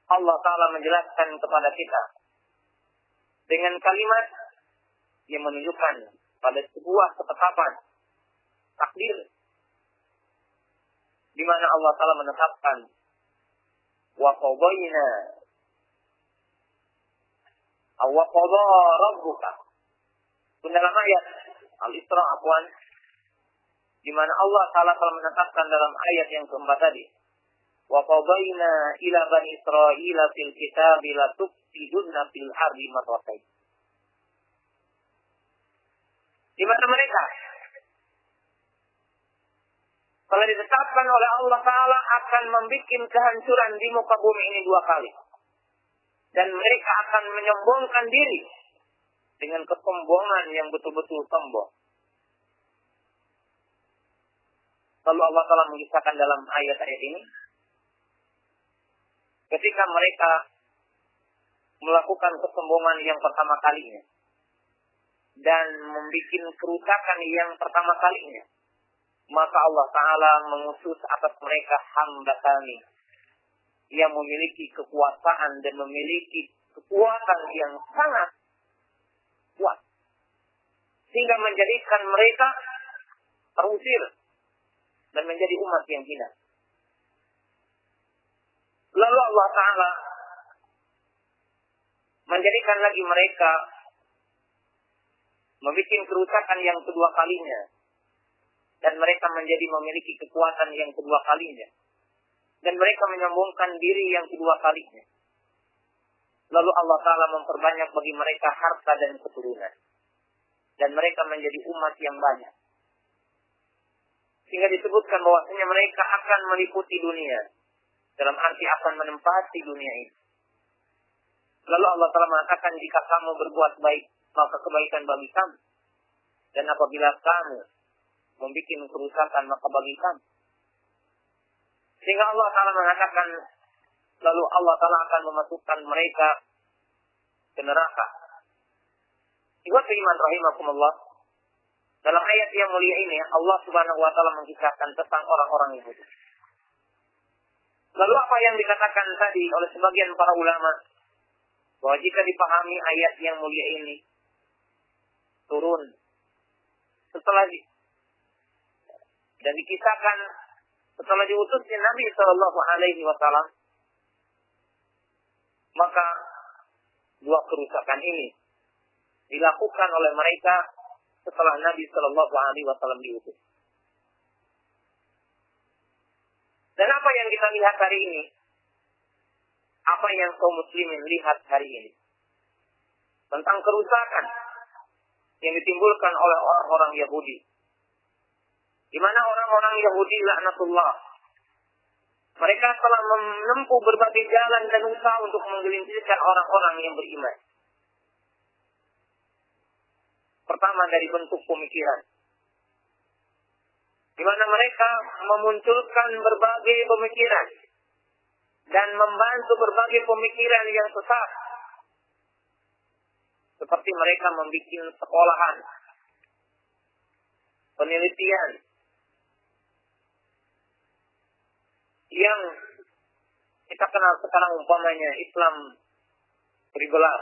Allah Ta'ala menjelaskan kepada kita dengan kalimat yang menunjukkan pada sebuah ketetapan takdir, di mana Allah Ta'ala menetapkan wa qadayna wa qada rabbuka. Dalam ayat Al-Isra di mana Allah Ta'ala telah menetapkan dalam ayat yang keempat tadi, wa qadayna ila bani Israila fil kitabi la tufsiduna fil ardi marratayn. Di mana mereka telah ditetapkan oleh Allah Ta'ala akan membuat kehancuran di muka bumi ini dua kali. Dan mereka akan menyombongkan diri dengan kesombongan yang betul-betul sombong. Lalu Allah Ta'ala mengisahkan dalam ayat-ayat ini, ketika mereka melakukan kesombongan yang pertama kalinya dan membuat kerusakan yang pertama kalinya, maka Allah Ta'ala mengutus atas mereka hamba kami yang memiliki kekuasaan dan memiliki kekuatan yang sangat kuat, sehingga menjadikan mereka terusir dan menjadi umat yang hina. Lalu Allah Ta'ala menjadikan lagi mereka membuat kerusakan yang kedua kalinya, dan mereka menjadi memiliki kekuatan yang kedua kalinya, dan mereka menyombongkan diri yang kedua kalinya. Lalu Allah Ta'ala memperbanyak bagi mereka harta dan keturunan, dan mereka menjadi umat yang banyak, sehingga disebutkan bahwasanya mereka akan meliputi dunia, dalam arti akan menempati dunia ini. Lalu Allah Ta'ala mengatakan, jika kamu berbuat baik, maka kebaikan bagi kamu, dan apabila kamu membuat kerusakan, maka bagi kamu. Sehingga Allah Ta'ala mengatakan, lalu Allah Ta'ala akan memasukkan mereka ke neraka. Ikhwati iman rahimakumullah, dalam ayat yang mulia ini Allah Subhanahu wa Ta'ala mengisahkan tentang orang-orang Yahudi. Lalu apa yang dikatakan tadi oleh sebagian para ulama, bahwa jika dipahami ayat yang mulia ini turun setelah dan dikisahkan setelah diutusnya Nabi Shallallahu Alaihi Wasallam, maka dua kerusakan ini dilakukan oleh mereka setelah Nabi Shallallahu Alaihi Wasallam diutus. Dan apa yang kita lihat hari ini, apa yang kaum muslimin lihat hari ini, tentang kerusakan yang ditimbulkan oleh orang-orang Yahudi, di mana orang-orang Yahudi laknatullah, mereka telah menempuh berbagai jalan dan usaha untuk menggelincirkan orang-orang yang beriman. Pertama, dari bentuk pemikiran, di mana mereka memunculkan berbagai pemikiran dan membantu berbagai pemikiran yang sesat. Seperti mereka membuat sekolahan, penelitian, yang kita kenal sekarang umpamanya Islam berbelah.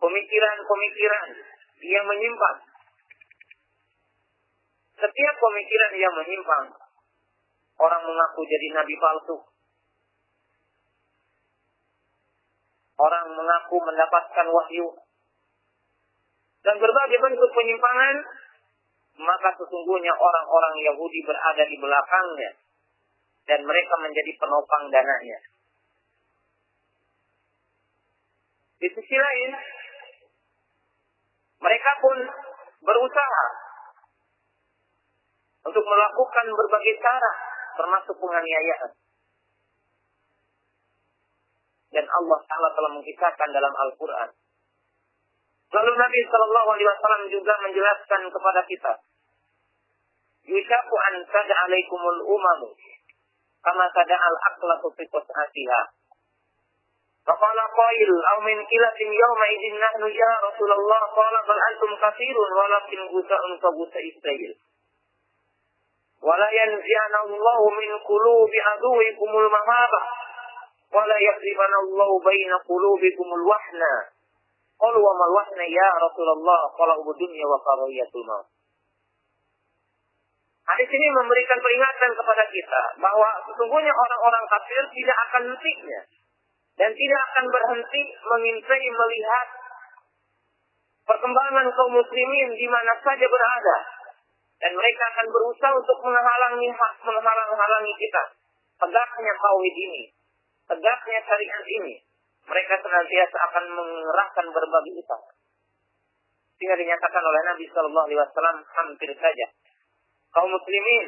Pemikiran-pemikiran yang menyimpang. Setiap pemikiran yang menyimpang, orang mengaku jadi nabi palsu. Orang mengaku mendapatkan wahyu. Dan berbagai bentuk penyimpangan, maka sesungguhnya orang-orang Yahudi berada di belakangnya. Dan mereka menjadi penopang dananya. Di sisi lain, mereka pun berusaha untuk melakukan berbagai cara, termasuk penganiayaan. Dan Allah Ta'ala telah mengisahkan dalam Al-Quran. Lalu Nabi SAW juga menjelaskan kepada kita, Yushaku an sada'alaikumul umamu, kama sada'al aqlatu fi qas'atiha. Faqala qail, aw min kilatin yawma idin nahnu ya Rasulullah, qala bal antum kathirun, walakin gusa'un ka gusa'i sayil. Wala yanzi'anallahu min qulubi aduwikumul mahabah, wala yakribanallahu baina qulubikumul wahna. Qalu wa mal wahna ya Rasulullah, qala ubudunya wa karahiyatul maut. Hadis ini memberikan peringatan kepada kita bahwa sesungguhnya orang-orang kafir tidak akan hentinya dan tidak akan berhenti mengintai melihat perkembangan kaum muslimin di mana saja berada, dan mereka akan berusaha untuk menghalang-halangi kita tegaknya tauhid ini, tegaknya syariat ini. Mereka senantiasa akan mengerahkan berbagai usaha, sehingga dinyatakan oleh Nabi Sallallahu Alaihi Wasallam, hampir saja kaum muslimin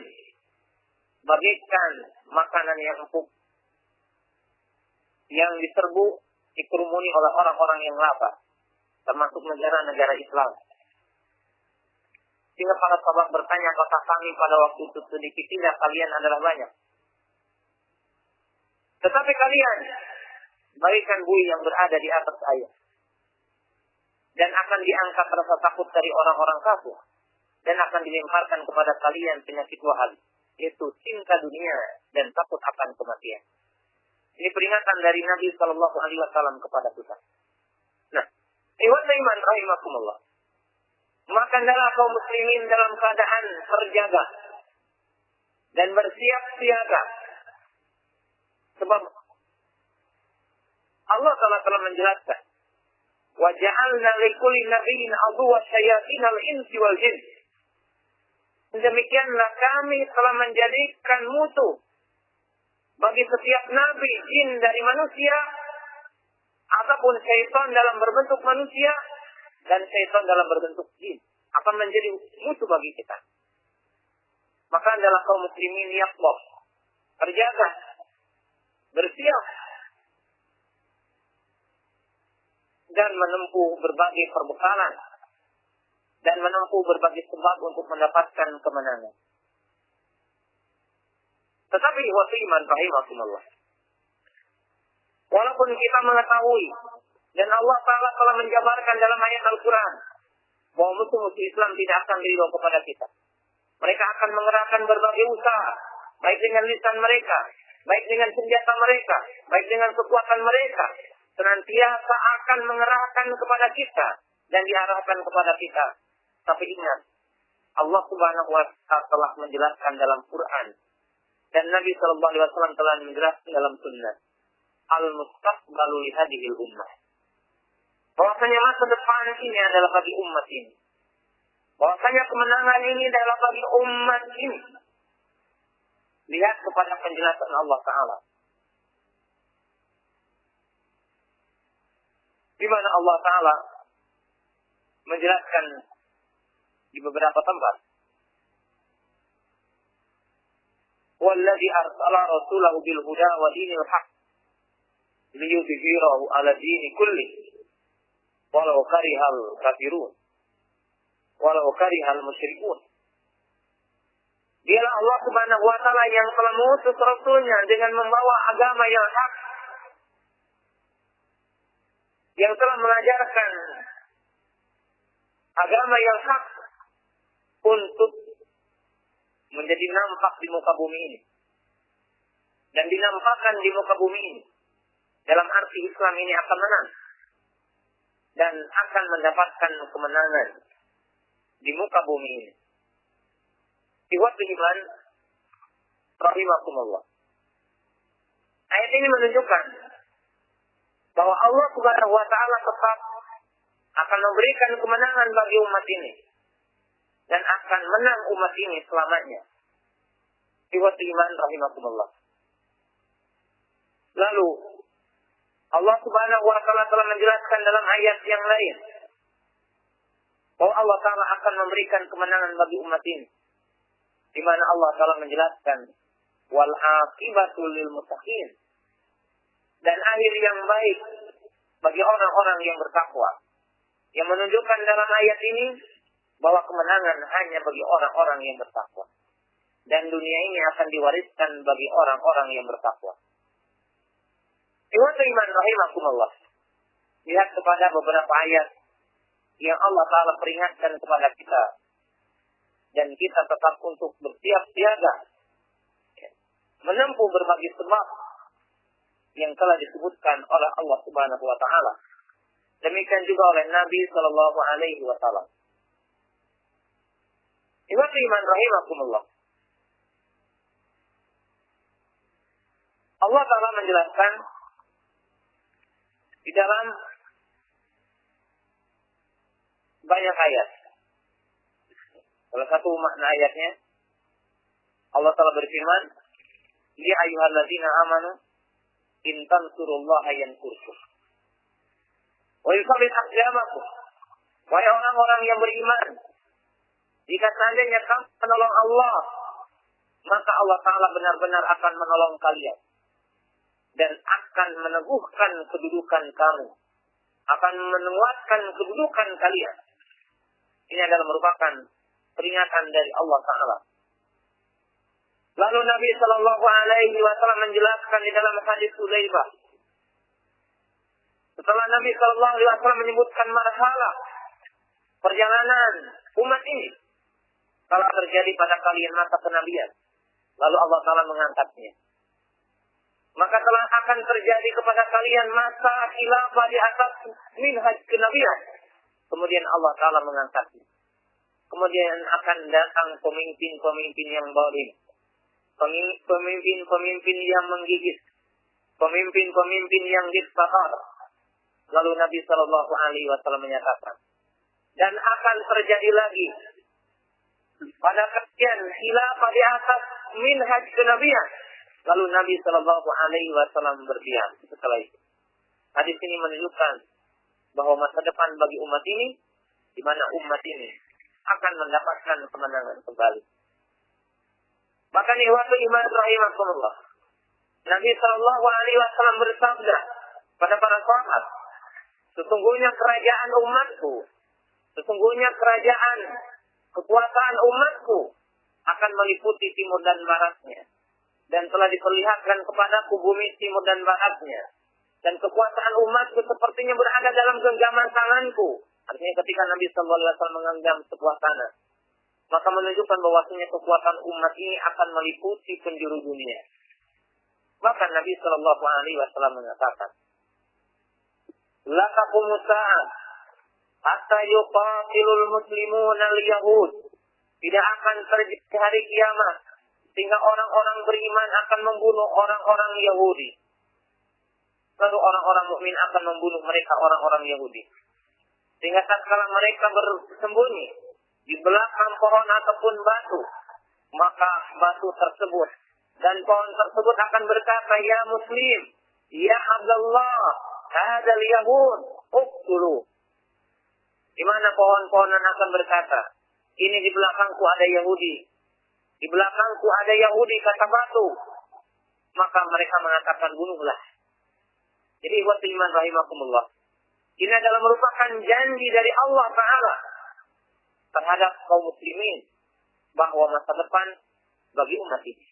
bagaikan makanan yang empuk yang diserbu, dikerumuni oleh orang-orang yang lapar, termasuk negara-negara Islam. Sehingga para sahabat bertanya, apakah kami pada waktu itu sedikit? Tidak, kalian adalah banyak. Tetapi kalian bagaikan buih yang berada di atas air, dan akan diangkat rasa takut dari orang-orang kafir. dan akan dilemparkan kepada kalian penyakit wahal, yaitu cinta dunia dan takut akan kematian. Ini peringatan dari Nabi Shallallahu Alaihi Wasallam kepada kita. Nah, ikhwan iman rahimakumullah. Maka adalah kaum muslimin dalam keadaan terjaga dan bersiap siaga. Sebab Allah telah menjelaskan, wa ja'alna likulli nabiyyin aduwwan syayatinal insi wal jin. Demikianlah kami telah menjadikan musuh bagi setiap nabi jin dari manusia ataupun syaitan dalam berbentuk manusia dan syaitan dalam berbentuk jin akan menjadi musuh bagi kita. Maka adalah kaum muslimin yaqloh, terjaga, bersiap dan menempuh berbagai perbekalan dan menempuh berbagai sebab untuk mendapatkan kemenangan. Tetapi wasiman rahimakumullah, walaupun kita mengetahui dan Allah Ta'ala telah menjabarkan dalam ayat Al-Quran bahwa musuh-musuh Islam tidak akan ridho kepada kita. Mereka akan mengerahkan berbagai usaha, baik dengan lisan mereka, baik dengan senjata mereka, baik dengan kekuatan mereka, senantiasa akan mengerahkan kepada kita dan diarahkan kepada kita. Tapi ingat, Allah Subhanahu wa Ta'ala telah menjelaskan dalam Quran dan Nabi Sallallahu Alaihi Wasallam telah menjelaskan dalam Sunnah, al-mustaqbalu li hadhil ummah. Bahwasanya masa depan ini adalah bagi umat ini. Bahwasanya kemenangan ini adalah bagi umat ini. Lihat kepada penjelasan Allah Ta'ala. Di mana Allah Ta'ala menjelaskan di beberapa tempat. Walladzi arsala rasulahu bil huda wa dinil haqq liyudhhirahu 'ala dini kulli walau karihal kafirun walau karihal musyrikun. Dialah Allah Subhanahu wa Ta'ala yang telah mengutus Rasulnya dengan membawa agama yang hak, yang telah mengajarkan agama yang hak untuk menjadi nampak di muka bumi ini dan dinampakkan di muka bumi ini. Dalam arti Islam ini akan menang dan akan mendapatkan kemenangan di muka bumi ini. Ikhwat iman rahimakumullah. Ayat ini menunjukkan bahwa Allah Subhanahu wa Ta'ala tetap akan memberikan kemenangan bagi umat ini dan akan menang umat ini selamanya. Ikhwat iman rahimakumullah. Lalu Allah Subhanahu wa Ta'ala telah menjelaskan dalam ayat yang lain bahwa Allah Ta'ala akan memberikan kemenangan bagi umat ini, di mana Allah Ta'ala menjelaskan wal aqibatu lil muttaqin, dan akhir yang baik bagi orang-orang yang bertakwa, yang menunjukkan dalam ayat ini bahwa kemenangan hanya bagi orang-orang yang bertakwa dan dunia ini akan diwariskan bagi orang-orang yang bertakwa. Ikhwat iman rahimakumullah. Lihat kepada beberapa ayat yang Allah Ta'ala peringatkan kepada kita dan kita tetap untuk bersiap siaga menempuh berbagai sebab yang telah disebutkan oleh Allah Subhanahu wa Ta'ala. Demikian juga oleh Nabi Sallallahu Alaihi Wasallam. Ikhwat iman rahimakumullah. Allah Ta'ala menjelaskan di dalam banyak ayat. Salah satu makna ayatnya, Allah Ta'ala berfirman, ya ayyuhalladzina amanu in tansurullaha yansurkum wa yuthabbit aqdamakum. Wahai orang-orang yang beriman, jika seandainya kamu menolong Allah, maka Allah Ta'ala benar-benar akan menolong kalian dan akan meneguhkan kedudukan kamu, akan menguatkan kedudukan kalian. Ini adalah merupakan peringatan dari Allah Ta'ala. Lalu Nabi Sallallahu Alaihi Wasallam menjelaskan di dalam hadis Hudzaifah, setelah Nabi Sallallahu Alaihi Wasallam menyebutkan marhalah perjalanan umat ini, telah terjadi pada kalian masa kenabian, lalu Allah Ta'ala mengangkatnya. Maka telah akan terjadi kepada kalian masa khilafah di atas minhaj kenabian. Kemudian Allah Ta'ala mengangkatnya. Kemudian akan datang pemimpin-pemimpin yang zalim, pemimpin-pemimpin yang menggigit, pemimpin-pemimpin yang diktator. Lalu Nabi Shallallahu Alaihi Wasallam menyatakan, dan akan terjadi lagi pada kalian khilafah di atas minhaj kenabian. Lalu Nabi Shallallahu Alaihi Wasallam berdiam setelah itu. Hadis ini menunjukkan bahwa masa depan bagi umat ini, di mana umat ini akan mendapatkan kemenangan kembali. Maka ikhwatul iman rahimakumullah, Nabi Shallallahu Alaihi Wasallam bersabda pada para sahabat, sesungguhnya kerajaan umatku, sesungguhnya kerajaan kekuasaan umatku akan meliputi timur dan baratnya, dan telah diperlihatkan kepadaku bumi timur dan baratnya, dan kekuasaan umatku sepertinya berada dalam genggaman tanganku. Artinya ketika Nabi Sallallahu Alaihi Wasallam menggenggam sebuah tanah, maka menunjukkan bahwasanya kekuasaan umat ini akan meliputi penjuru dunia. Maka Nabi Sallallahu Alaihi Wasallam mengatakan, la taqumu sa'ah hatta yuqatilul muslimun al-yahud. Tidak akan terjadi hari kiamat sehingga orang-orang beriman akan membunuh orang-orang Yahudi. Lalu orang-orang mukmin akan membunuh mereka orang-orang Yahudi. Sehingga tatkala mereka bersembunyi di belakang pohon ataupun batu, maka batu tersebut dan pohon tersebut akan berkata, ya Muslim, ya Abdullah, hadzal yahud uqtulu. Di mana pohon-pohonan akan berkata, ini di belakangku ada Yahudi, di belakangku ada Yahudi, kata batu. Maka mereka mengatakan, bunuhlah. Jadi buat iman rahimakumullah, ini adalah merupakan janji dari Allah Ta'ala terhadap kaum muslimin bahwa masa depan bagi umat ini,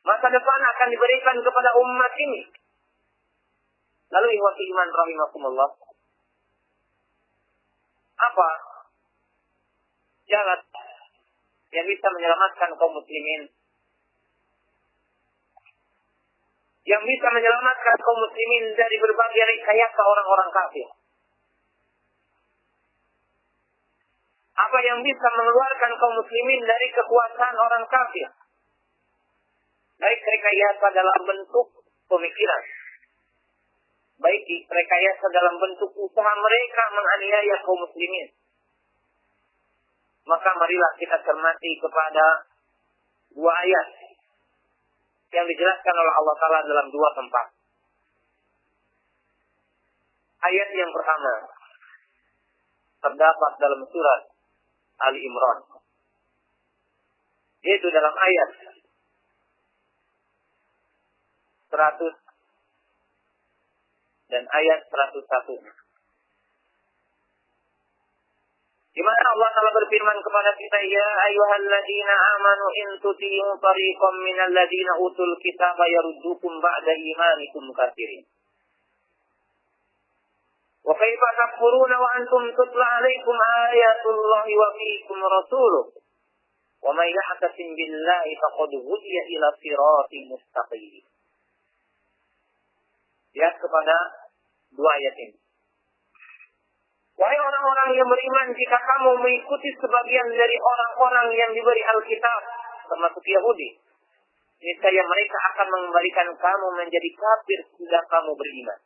masa depan akan diberikan kepada umat ini. Lalu ikhwati iman rahimakumullah, apa jalan yang bisa menyelamatkan kaum muslimin, yang bisa menyelamatkan kaum muslimin dari berbagai rekayasa orang-orang kafir? Apa yang bisa mengeluarkan kaum muslimin dari kekuasaan orang kafir? Baik rekayasa dalam bentuk pemikiran, baik rekayasa dalam bentuk usaha mereka menganiaya kaum muslimin. Maka marilah kita cermati kepada dua ayat yang dijelaskan oleh Allah Ta'ala dalam dua tempat. Ayat yang pertama terdapat dalam surat Ali Imran, yaitu dalam ayat 100 dan ayat 101. Di mana Allah Ta'ala berfirman kepada kita, ya ayyuhalladzina amanu in tuti'u tariqam minal ladzina utul kitaba yaruddukum ba'da imanikum kafirin. Wa kaifa takfuruna wa antum tutla 'alaikum ayatullahi wa fiikum rasuluh. Wa may ya'tasim billahi faqad hudiya ila siratin mustaqim. Lihat kepada dua ayat ini. Wahai orang-orang yang beriman, jika kamu mengikuti sebagian dari orang-orang yang diberi Alkitab, termasuk Yahudi, niscaya mereka akan mengembalikan kamu menjadi kafir sudah kamu beriman.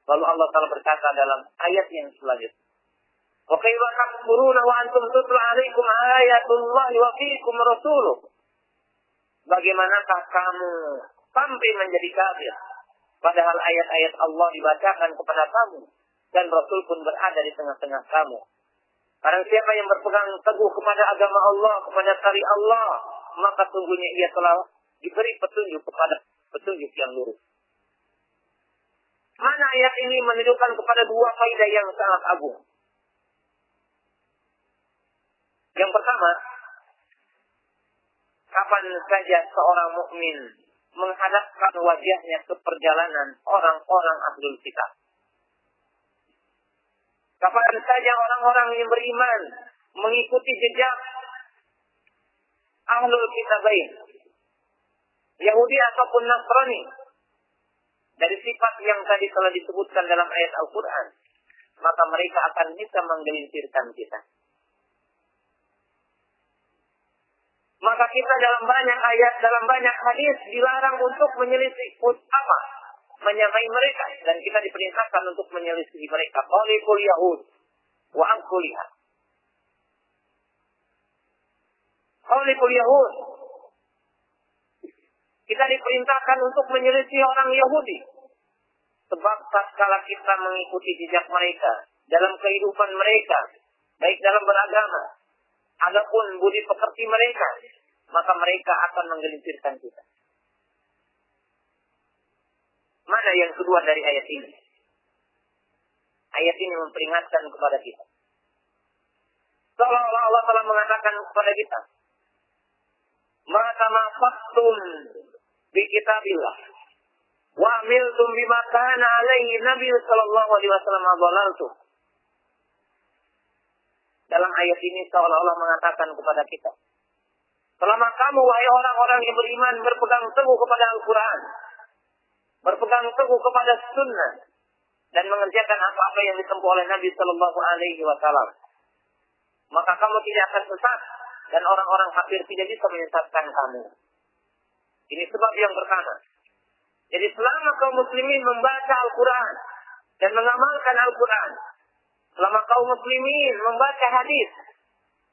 Lalu Allah Ta'ala berkata dalam ayat yang selanjutnya, wa kaifa takfuruna wa antum tutla 'alaikum ayatullahi wa fiikum rasuluh. Bagaimanakah kamu sampai menjadi kafir padahal ayat-ayat Allah dibacakan kepada kamu dan Rasul pun berada di tengah-tengah kamu? Barang siapa yang berpegang teguh kepada agama Allah, kepada syariat Allah, maka sungguhnya ia telah diberi petunjuk kepada petunjuk yang lurus. Mana ayat ini menunjukkan kepada dua faedah yang sangat agung. Yang pertama, kapan saja seorang mukmin menghadapkan wajahnya ke perjalanan orang-orang ahlul kitab, Kapan saja orang-orang yang beriman mengikuti jejak ahlul kitabain, Yahudi ataupun Nasrani, dari sifat yang tadi telah disebutkan dalam ayat Al-Quran, maka mereka akan bisa menggelincirkan kita. Maka kita dalam banyak ayat, dalam banyak hadis dilarang untuk menyelisih apa? Menyamai mereka. Dan kita diperintahkan untuk menyelisih mereka. Qaulul Yahud wa anquliha. Qaulul Yahud. Kita diperintahkan untuk menyelisih orang Yahudi. Sebab tatkala kita mengikuti jejak mereka dalam kehidupan mereka, baik dalam beragama, adapun budi pekerti mereka, maka mereka akan menggelincirkan kita. Mana yang kedua dari ayat ini? Ayat ini memperingatkan kepada kita. Seolah-olah Allah telah mengatakan kepada kita, "Ma tamafaqtum bi kitabillah wa amiltum bima kana alaihi Nabi sallallahu alaihi wasallam dhalaltum." Dalam ayat ini seolah-olah mengatakan kepada kita, selama kamu, wahai orang-orang yang beriman, berpegang teguh kepada Al-Quran, berpegang teguh kepada Sunnah, dan mengerjakan apa-apa yang ditempuh oleh Nabi Sallallahu Alaihi Wasallam, maka kamu tidak akan sesat, dan orang-orang kafir tidak bisa menyesatkan kamu. Ini sebab yang pertama. Jadi selama kaum muslimin membaca Al-Quran dan mengamalkan Al-Quran, selama kaum muslimin membaca hadis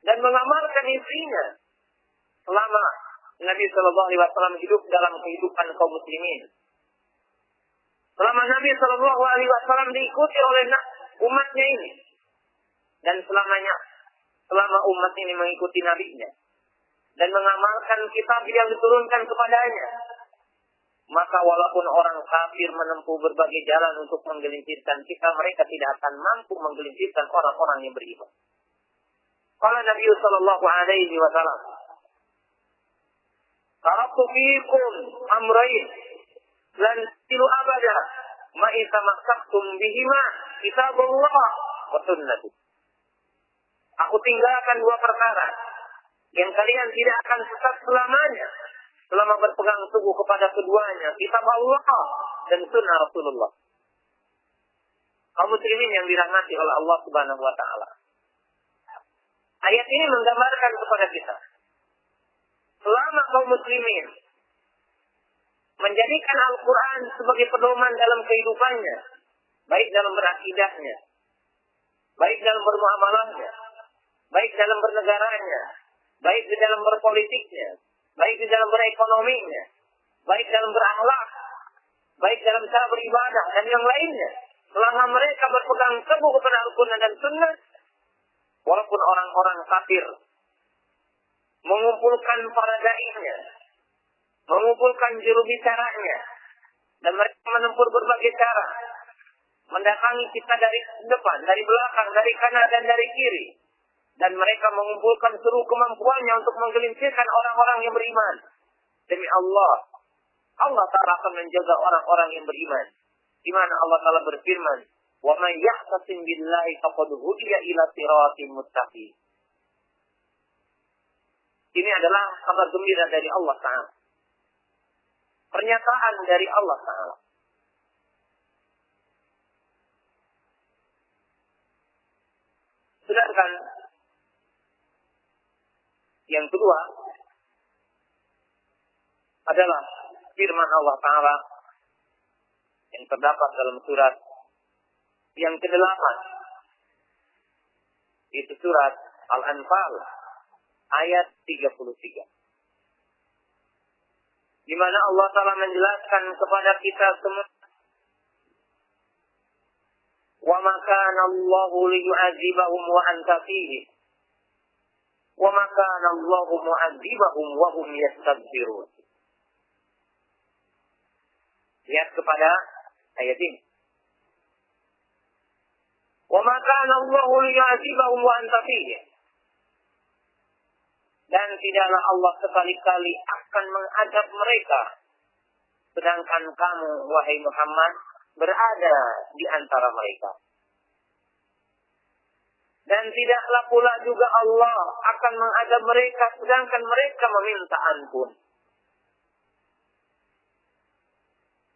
dan mengamalkan isinya, selama Nabi Sallallahu Alaihi Wasallam hidup dalam kehidupan kaum muslimin, selama Nabi Sallallahu Alaihi Wasallam diikuti oleh umatnya ini, dan selama umat ini mengikuti nabinya dan mengamalkan kitab yang diturunkan kepadanya, maka walaupun orang kafir menempuh berbagai jalan untuk menggelincirkan kita, mereka tidak akan mampu menggelincirkan orang-orang yang beriman. Qala Nabi Sallallahu Alaihi Wasallam, "Taraktu fiikum amrayn lan tilu abada ma itamassaktum bihima kitabullah wa sunnati." Aku tinggalkan dua perkara yang kalian tidak akan sesat selamanya selama berpegang teguh kepada keduanya, kitab Allah dan sunnah Rasulullah. Kaum muslimin yang dirahmati oleh Allah Subhanahu wa taala. Ayat ini menggambarkan kepada kita, selama kaum muslimin menjadikan Al-Quran sebagai pedoman dalam kehidupannya, baik dalam berakidahnya, baik dalam bermuamalahnya, baik dalam bernegaranya, baik di dalam berpolitiknya, baik di dalam berekonominya, baik dalam berakhlak, baik dalam cara beribadah, dan yang lainnya. Selama mereka berpegang teguh kepada Al-Quran dan Sunnah, walaupun orang-orang kafir mengumpulkan para da'inya, mengumpulkan juru bicaranya, dan mereka menempuh berbagai cara, mendatangi kita dari depan, dari belakang, dari kanan, dan dari kiri, dan mereka mengumpulkan seluruh kemampuannya untuk menggelincirkan orang-orang yang beriman. Demi Allah, Allah Ta'ala akan menjaga orang-orang yang beriman. Di mana Allah Ta'ala berfirman, "Wa man ya'tasim billahi faqad hudiya ila siratin mustaqim." Ini adalah kabar gembira dari Allah Ta'ala. Pernyataan dari Allah Ta'ala. Sedangkan yang kedua adalah firman Allah Ta'ala yang terdapat dalam surat yang ke-8. Itu surat Al-Anfal ayat 33. Di mana Allah Ta'ala menjelaskan kepada kita semua, "Wa ma kana Allahu liyu'adzibahum wa anta fihim, wa ma kana Allahu mu'adzibahum wa hum yastaghfirun." Lihat kepada ayat ini. "Wa ma kana Allahu liyu'adzibahum wa anta fihim." Dan tidaklah Allah sekali-kali akan mengadab mereka, sedangkan kamu, wahai Muhammad, berada di antara mereka. Dan tidaklah pula juga Allah akan mengadab mereka sedangkan mereka meminta ampun.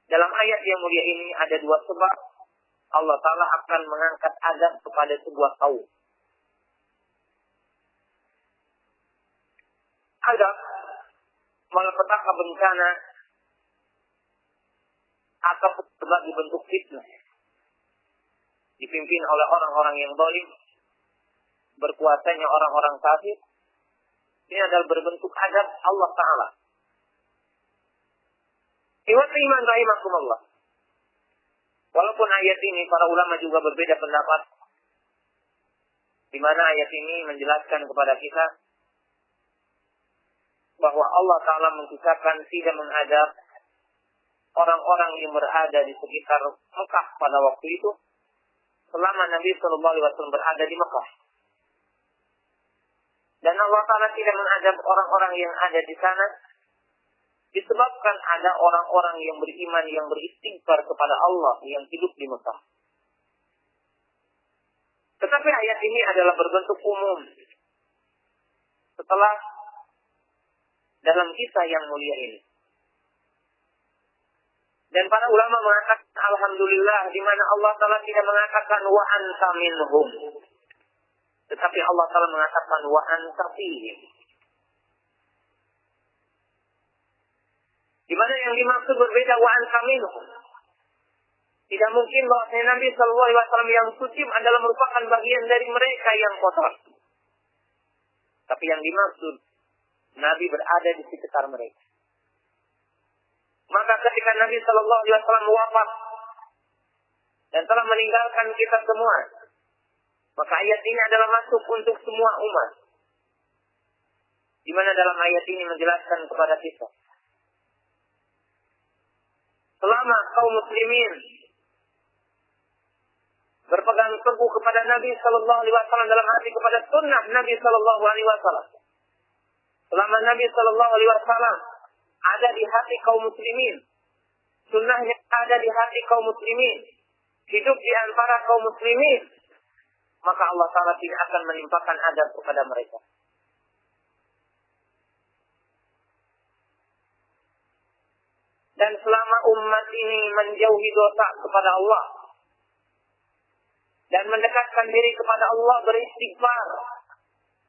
Dalam ayat yang mulia ini ada dua sebab Allah Ta'ala akan mengangkat azab kepada sebuah kaum. Azab malapetaka bencana atau sebagai bentuk fitnah dipimpin oleh orang-orang yang zalim, berkuasanya orang-orang kafir. Ini adalah berbentuk azab Allah Ta'ala. Ikhwati iman rahimakumullah. Walaupun ayat ini para ulama juga berbeda pendapat, di mana ayat ini menjelaskan kepada kita bahwa Allah Ta'ala mengisahkan tidak mengadab orang-orang yang berada di sekitar Mekah pada waktu itu selama Nabi SAW berada di Mekah. Dan Allah Ta'ala tidak mengadab orang-orang yang ada di sana disebabkan ada orang-orang yang beriman yang beristighfar kepada Allah yang hidup di Mekah. Tetapi ayat ini adalah berbentuk umum. Setelah dalam kisah yang mulia ini. Dan para ulama mengatakan alhamdulillah di mana Allah Ta'ala tidak mengatakan wa anta minhum. Tetapi Allah Ta'ala mengatakan wa anta fihim. Di mana yang dimaksud berbeda wa anta minhum. Tidak mungkin bahwa Nabi SAW yang suci adalah merupakan bagian dari mereka yang kotor. Tapi yang dimaksud Nabi berada di sekitar mereka. Maka ketika Nabi SAW wafat dan telah meninggalkan kita semua, maka ayat ini adalah masuk untuk semua umat. Di mana dalam ayat ini menjelaskan kepada kita, selama kaum muslimin berpegang teguh kepada Nabi SAW dalam hati kepada sunnah Nabi SAW, selama Nabi SAW ada di hati kaum muslimin, sunnahnya ada di hati kaum muslimin, hidup di antara kaum muslimin, maka Allah Ta'ala tidak akan menimpakan azab kepada mereka. Dan selama umat ini menjauhi dosa kepada Allah dan mendekatkan diri kepada Allah, beristighfar,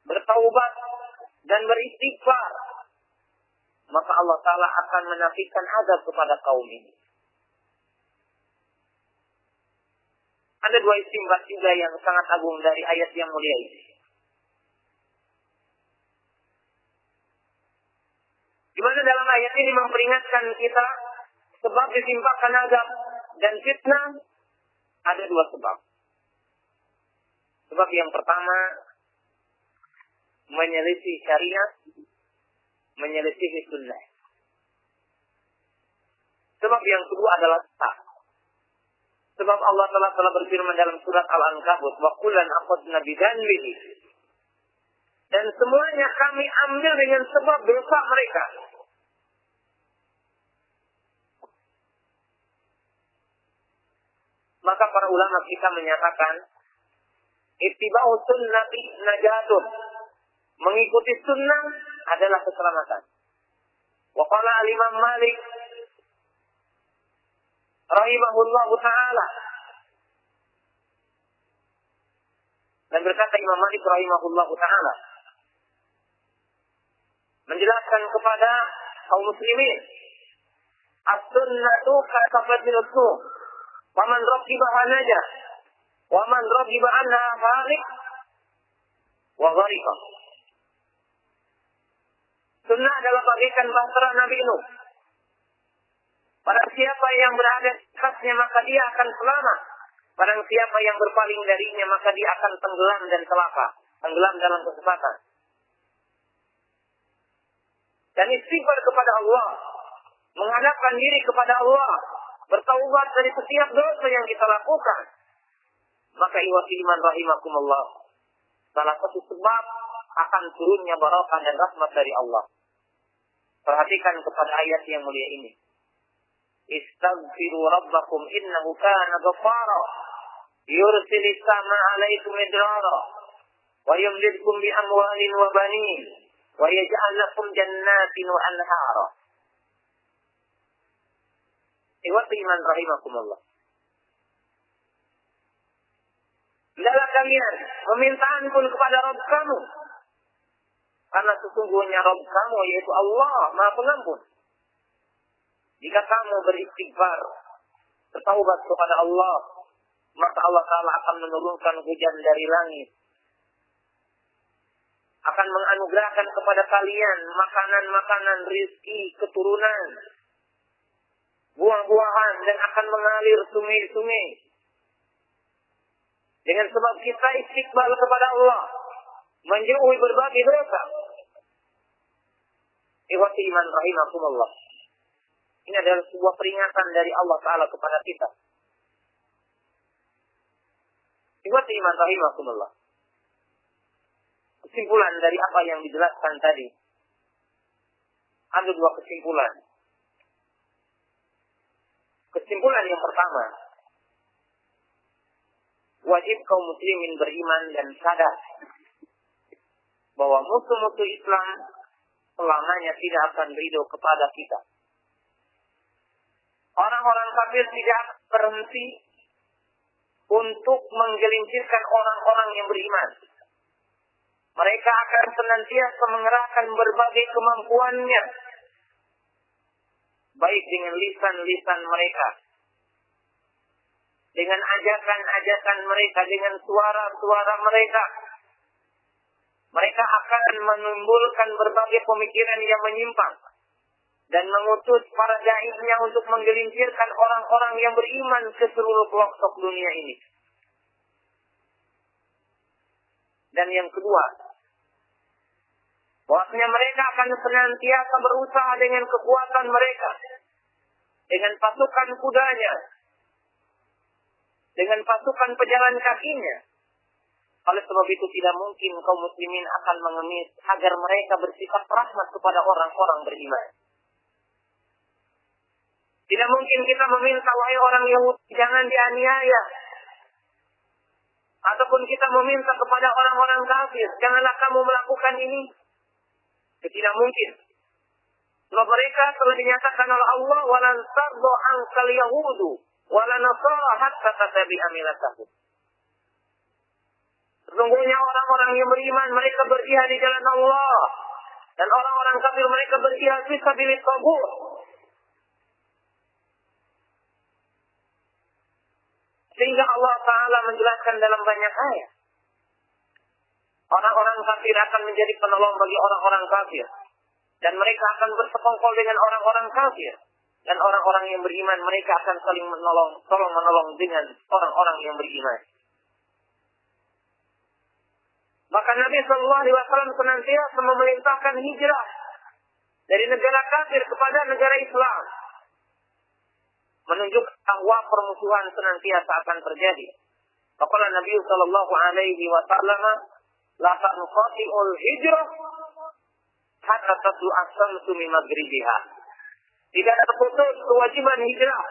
bertaubat dan beristighfar, maka Allah Ta'ala akan menafikan azab kepada kaum ini. Ada dua istimbat juga yang sangat agung dari ayat yang mulia ini. Di mana dalam ayat ini memperingatkan kita sebab ditimpakan azab dan fitnah, ada dua sebab. Sebab yang pertama, menyelisih syariat, menyelisih sunnah. Sebab yang kedua adalah tak. Sebab Allah telah berfirman dalam surat Al-Ankabut, wa kullan akhadna bidzanbihi. Dan semuanya kami ambil dengan sebab dosa mereka. Maka para ulama kita menyatakan, ittiba'u sunnati najatun. Mengikuti sunnah adalah keselamatan. Wa qala al-Imam Malik rahimahullahu ta'ala. Dan berkata Imam Malik rahimahullahu ta'ala, menjelaskan kepada kaum muslimin, as-sunnatu ka'safatin usul, wa man raqibaha najah, wa man raqiba anha halik wa gharika. Sunnah adalah bagaikan bahtera Nabi Nuh. Barang siapa yang berada di atasnya maka dia akan selamat. Barang siapa yang berpaling darinya maka dia akan tenggelam dan celaka, tenggelam dalam kesesatan. Dan istighfar kepada Allah, menghadapkan diri kepada Allah, bertaubat dari setiap dosa yang kita lakukan. Maka ikhwati iman rahimakumullah, salah satu sebab akan turunnya barakah dan rahmat dari Allah. Perhatikan kepada ayat yang mulia ini. Istaghfiru rabbakum innahu kana ghaffara yursilis sama 'alaikum midrara wa yumdidkum bi amwalin wa banin wa yaj'al lakum jannatin wa anhara. Ikhwati iman rahimakumullah. Hendaklah kalian meminta ampun kepada Rabb kamu. Karena sesungguhnya Rabb kamu yaitu Allah Maha Pengampun. Jika kamu beristighfar, bertaubat kepada Allah, maka Allah Ta'ala akan menurunkan hujan dari langit. Akan menganugerahkan kepada kalian makanan-makanan, rizki, keturunan, buah-buahan, dan akan mengalir sungai-sungai. Dengan sebab kita istiqbal kepada Allah, menjauhi berbagai dosa. Ikhwati iman rahimakumullah. Ini adalah sebuah peringatan dari Allah Ta'ala kepada kita. Ikhwati iman rahimakumullah. Kesimpulan dari apa yang dijelaskan tadi. Ada dua kesimpulan. Kesimpulan yang pertama, wajib kaum muslimin beriman dan sadar bahwa musuh-musuh Islam selamanya tidak akan ridho kepada kita. Orang-orang kafir tidak berhenti untuk menggelincirkan orang-orang yang beriman. Mereka akan senantiasa mengerahkan berbagai kemampuannya, baik dengan lisan-lisan mereka, dengan ajakan-ajakan mereka, dengan suara-suara mereka. Mereka akan menimbulkan berbagai pemikiran yang menyimpang dan mengutus para dai-nya untuk menggelincirkan orang-orang yang beriman ke seluruh pelosok dunia ini. Dan yang kedua, bahwasanya mereka akan senantiasa berusaha dengan kekuatan mereka, dengan pasukan kudanya, dengan pasukan pejalan kakinya. Oleh sebab itu tidak mungkin kaum muslimin akan mengemis agar mereka bersifat rahmat kepada orang-orang beriman. Tidak mungkin kita meminta, wahai orang Yahudi, jangan dianiaya. Ataupun kita meminta kepada orang-orang kafir, janganlah kamu melakukan ini. Tidak mungkin. Sebab mereka telah dinyatakan oleh Allah, walan tardo ankal yahudu, walan nasara hatta tatabi'a milatahum. Sesungguhnya orang-orang yang beriman, mereka berjihad di jalan Allah. Dan orang-orang kafir mereka berjihad fi sabilit taghut. Sehingga Allah Ta'ala menjelaskan dalam banyak ayat. Orang-orang kafir akan menjadi penolong bagi orang-orang kafir. Dan mereka akan bersekongkol dengan orang-orang kafir. Dan orang-orang yang beriman, mereka akan saling menolong dengan orang-orang yang beriman. Maka Nabi SAW senantiasa memerintahkan hijrah dari negara kafir kepada negara Islam, menunjukkan bahwa permusuhan senantiasa akan terjadi. Faqala Nabi SAW, la tanqati'ul hijrah hatta tatlu'a asyamsu min maghribiha. Tidak terputus kewajiban hijrah.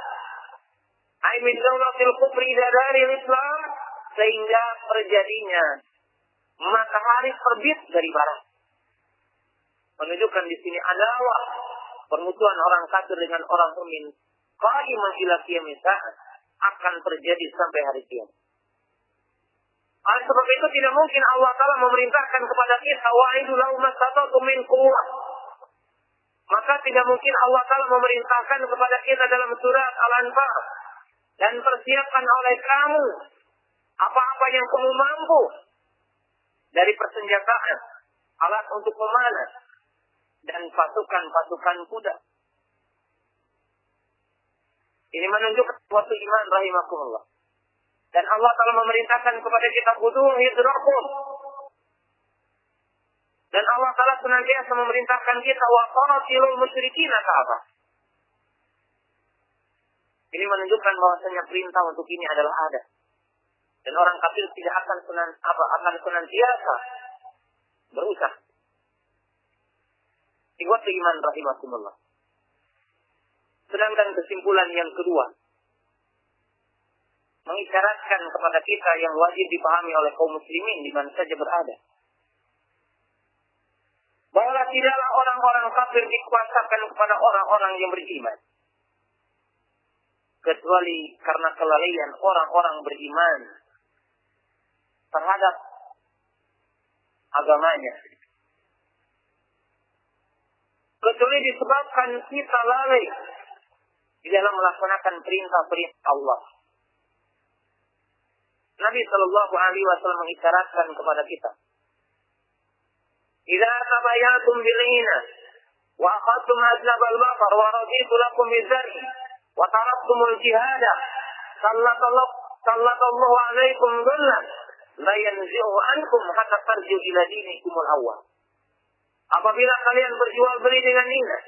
Ai min dawlatil kufri ila daril Islam, sehingga terjadinya matahari terbit dari barat. Menunjukkan di sini adalah permusuhan orang kafir dengan orang mukmin. Qaiman ila qiyamis saat akan terjadi sampai hari kiamat. Oleh sebab itu tidak mungkin Allah Ta'ala memerintahkan kepada kita wa'idu lahu mastata'tum min quwwah. Maka tidak mungkin Allah Ta'ala memerintahkan kepada kita dalam surat Al-Anfal, dan persiapkan oleh kamu apa-apa yang kamu mampu dari persenjataan, alat untuk memanah, dan pasukan-pasukan kuda. Ini menunjukkan suatu iman rahimakumullah. Dan Allah Ta'ala memerintahkan kepada kita khudu hidrakum. Dan Allah Ta'ala senantiasa memerintahkan kita waqatilul musyrikina ka'bah. Ini menunjukkan bahwasanya perintah untuk ini adalah ada. Dan orang kafir tidak akan senantiasa berusaha. Ikhwati iman rahimakumullah. Sedangkan kesimpulan yang kedua, mengisyaratkan kepada kita yang wajib dipahami oleh kaum muslimin di mana saja berada. Bahwa tidaklah orang-orang kafir dikuasakan kepada orang-orang yang beriman. Kecuali karena kelalaian orang-orang beriman terhadap agamanya. Kecuali disebabkan kita lalai di dalam melaksanakan perintah-perintah Allah. Nabi Shallallahu Alaihi Wasallam mengisyaratkan kepada kita, "Idza tabayatum bil'ina wa akhadtum aznabal baqar wa raditu lakum bizari wa taraktumul jihada sallallahu alaikum dhullan la yanzi'u ankum hatta tarji'u ila dinikumul awwal." Apabila kalian berjual beli dengan Ina,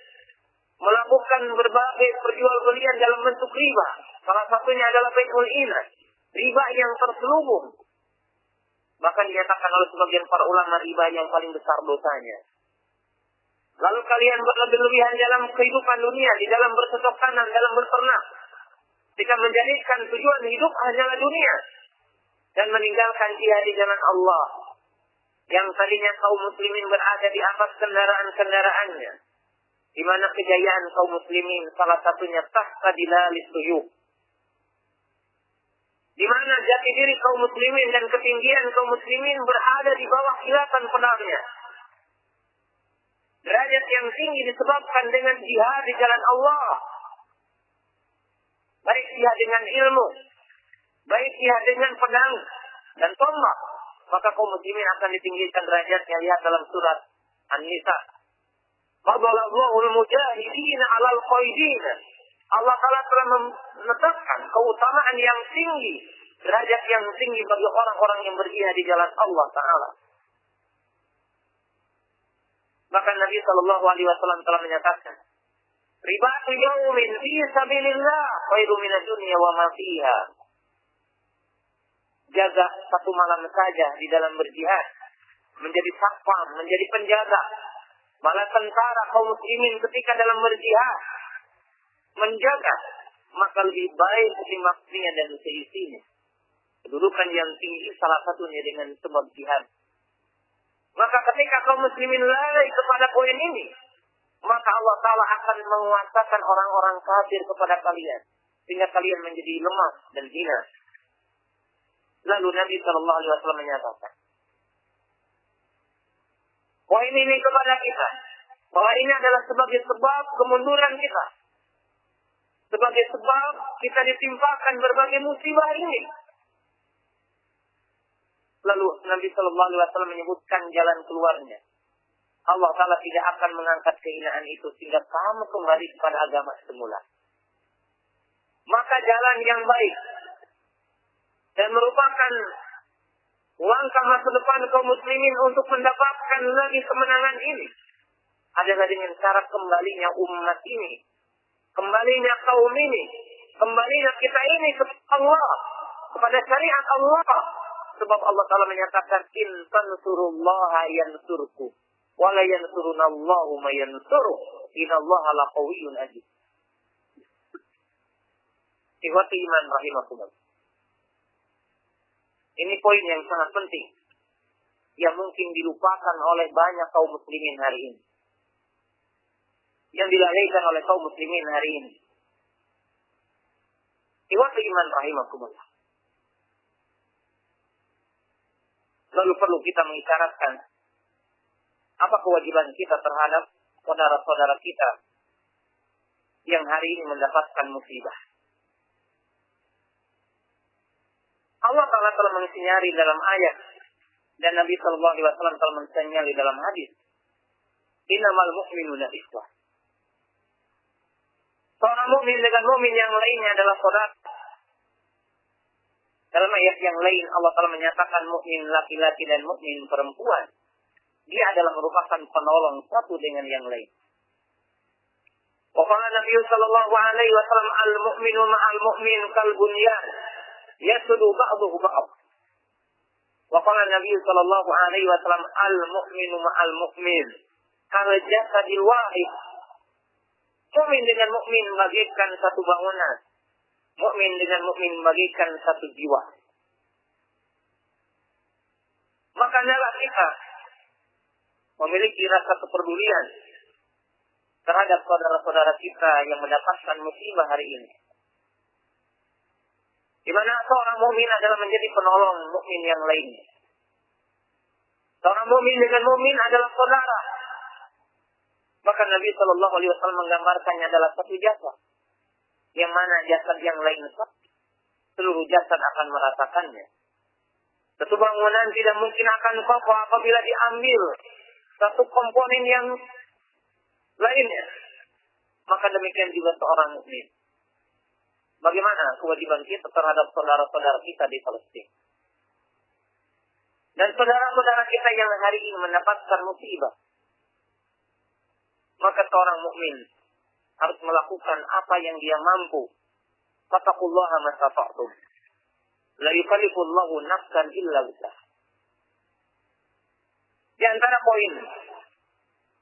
melakukan berbagai perjual belian dalam bentuk riba, salah satunya adalah bai'ul Ina, riba yang terselubung. Bahkan dikatakan oleh sebagian para ulama riba yang paling besar dosanya. Lalu kalian berlebih-lebihan dalam kehidupan dunia, di dalam bercocok tanam, dalam berternak. Jika menjadikan tujuan hidup hanyalah dunia. Dan meninggalkan jihad di jalan Allah. Yang tadinya kaum muslimin berada di atas kendaraan-kendaraannya. Di mana kejayaan kaum muslimin salah satunya tahta dilalis tuyuk. Di mana jati diri kaum muslimin dan ketinggian kaum muslimin berada di bawah khilafan pedangnya. Derajat yang tinggi disebabkan dengan jihad di jalan Allah. Baik jihad dengan ilmu, baik jihad dengan pedang dan tombak, maka kaum muslimin akan ditinggikan derajatnya. Lihat dalam surat An-Nisa. Fadlallahu al-mujahidina 'alal qaidina. Allah Ta'ala telah menetapkan keutamaan yang tinggi, derajat yang tinggi bagi orang-orang yang berjihad di jalan Allah Ta'ala. Bahkan Nabi Shallallahu Alaihi Wasallam telah menyatakan, "Ribatu yaumin fi sabilillah khairu minad dunya wa ma fiha." Jaga satu malam saja di dalam berjihad, menjadi satpam, menjadi penjaga, malah tentara kaum muslimin ketika dalam berjihad menjaga, maka lebih baik ketimbangnya dan seisinya. Kedudukan yang tinggi salah satunya dengan sebab jihad. Maka ketika kaum muslimin lalai kepada poin ini, maka Allah Ta'ala akan menguasakan orang-orang kafir kepada kalian, sehingga kalian menjadi lemah dan hina. Lalu Nabi Shallallahu Alaihi Wasallam menyatakan, poin ini kepada kita, bahwa ini adalah sebagai sebab kemunduran kita. Sebagai sebab kita ditimpakan berbagai musibah ini. Lalu Nabi Shallallahu Alaihi Wasallam menyebutkan jalan keluarnya. Allah Ta'ala tidak akan mengangkat kehinaan itu sehingga kamu kembali kepada agama semula. Maka jalan yang baik dan merupakan langkah masa depan kaum muslimin untuk mendapatkan lagi kemenangan ini adalah dengan cara kembalinya umat ini, kembalinya kaum ini, kembalinya kita ini kepada Allah, kepada syariat Allah. Sebab Allah Ta'ala menyatakan, "In tansurullaha yansurku, wa la yansurunallahu ma yansuruh, innallaha laqawiyyun aziz." Ikhwati iman rahimakumullah. Ini poin yang sangat penting, yang mungkin dilupakan oleh banyak kaum muslimin hari ini, yang dilalaikan oleh kaum muslimin hari ini. Ikhwati iman rahimakumullah. Lalu perlu kita mengisyaratkan apa kewajiban kita terhadap saudara-saudara kita yang hari ini mendapatkan musibah. Allah Ta'ala telah mensinyari dalam ayat dan Nabi Sallallahu Alaihi Wasallam telah mensinyari dalam hadis, "Innamal mu'minuna ikhwah." Seorang mukmin dengan mukmin yang lainnya adalah saudara. Dalam ayat yang lain Allah Ta'ala menyatakan mukmin laki-laki dan mukmin perempuan, dia adalah merupakan penolong satu dengan yang lain. Wa qala Nabi sallallahu alaihi wasallam, "Al-mu'minu ma'al mu'min kal bunyan, yasudu ba'duhu ba'd." Wa qala Nabi sallallahu alaihi wasallam, "Al-mu'minu ma'al mu'min kal jasadil wahid." Mukmin dengan mukmin bagaikan satu bangunan. mukmin dengan mukmin bagikan satu jiwa. Maka hendaklah kita memiliki rasa kepedulian terhadap saudara-saudara kita yang mendapatkan musibah hari ini. Di mana seorang mukmin adalah menjadi penolong mukmin yang lainnya. Seorang mukmin dengan mukmin adalah saudara. Bahkan Nabi Shallallahu Alaihi Wasallam menggambarkannya adalah satu jasad, yang mana jasad yang lain seluruh jasad akan merasakannya. Satu bangunan tidak mungkin akan kokoh apabila diambil satu komponen yang lainnya. Maka demikian juga seorang mukmin. Bagaimana kewajiban kita terhadap saudara-saudara kita di Palestina? Dan saudara-saudara kita yang hari ini mendapatkan musibah. Maka seorang mukmin harus melakukan apa yang dia mampu. Fattaqullaha mastata'tum. La yukallifullahu nafsan illa wus'aha. Di antara poin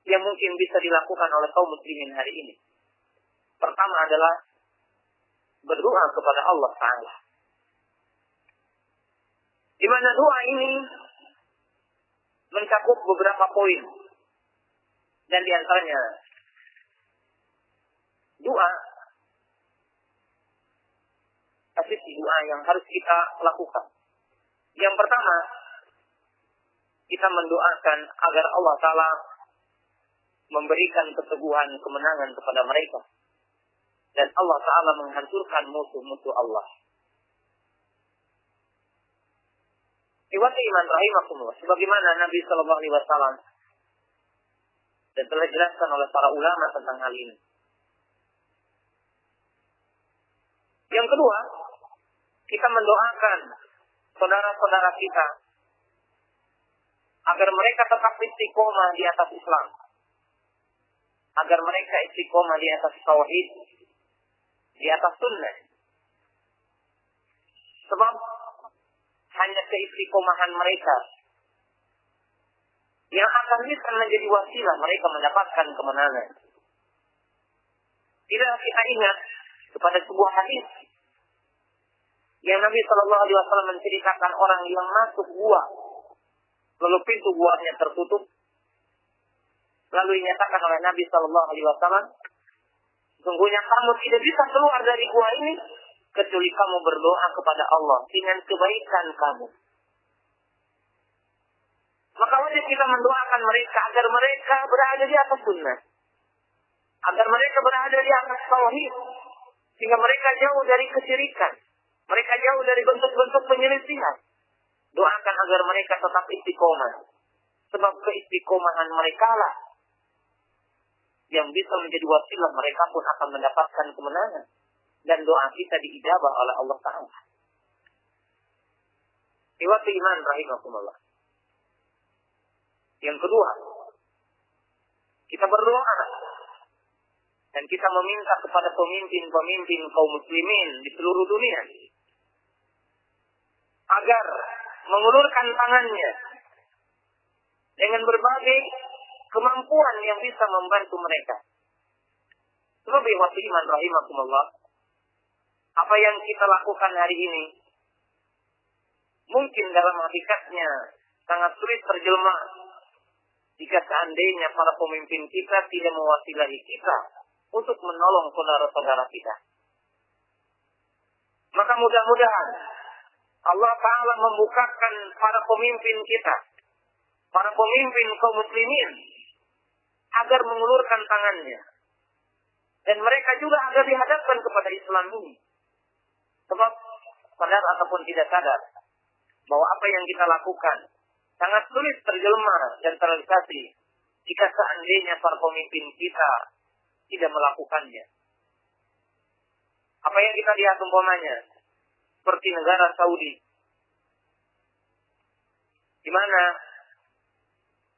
yang mungkin bisa dilakukan oleh kaum muslimin hari ini. Pertama adalah berdoa kepada Allah Ta'ala. Di mana doa ini mencakup beberapa poin. Dan di antaranya doa, asisi doa yang harus kita lakukan. Yang pertama, kita mendoakan agar Allah Ta'ala memberikan keteguhan kemenangan kepada mereka. Dan Allah Ta'ala menghancurkan musuh-musuh Allah. Iwati iman rahimakumullah. Sebagaimana Nabi Sallallahu Alaihi Wasallam dan telah dijelaskan oleh para ulama tentang hal ini. Yang kedua, kita mendoakan saudara-saudara kita agar mereka tetap istiqomah di atas Islam. Agar mereka istiqomah di atas tauhid, di atas sunnah. Sebab hanya keistiqomahan mereka yang akan bisa menjadi wasilah mereka mendapatkan kemenangan. Tidak kita ingat kepada sebuah hadis yang Nabi Shallallahu Alaihi Wasallam menceritakan orang yang masuk gua, lalu pintu guanya tertutup, lalu dinyatakan oleh Nabi Shallallahu Alaihi Wasallam, sungguhnya kamu tidak bisa keluar dari gua ini kecuali kamu berdoa kepada Allah dengan kebaikan kamu. Maka wajib kita mendoakan mereka agar mereka berada di atas sunnah, agar mereka berada di atas tauhid, sehingga mereka jauh dari kesyirikan, mereka jauh dari bentuk-bentuk penyelisihan. Doakan agar mereka tetap istiqomah, sebab keistiqomahan mereka lah yang bisa menjadi wasilah mereka pun akan mendapatkan kemenangan. Dan doa kita diijabah oleh Allah Ta'ala. Iwati iman rahimakumullah. Yang kedua, kita berdoa dan kita meminta kepada pemimpin-pemimpin kaum muslimin di seluruh dunia agar mengulurkan tangannya dengan berbagai kemampuan yang bisa membantu mereka. Sebab iwati iman rahimakumullah, apa yang kita lakukan hari ini mungkin dalam hakikatnya sangat sulit terjelma jika seandainya para pemimpin kita tidak mewasilahi kita untuk menolong saudara-saudara kita. Maka mudah-mudahan Allah Ta'ala membukakan para pemimpin kita, para pemimpin kaum muslimin, agar mengulurkan tangannya. Dan mereka juga agar dihadapkan kepada Islam ini. Sebab sadar ataupun tidak sadar bahwa apa yang kita lakukan sangat sulit terjelma dan terrealisasi jika seandainya para pemimpin kita tidak melakukannya. Apa yang kita lihat umpamanya seperti negara Saudi, di mana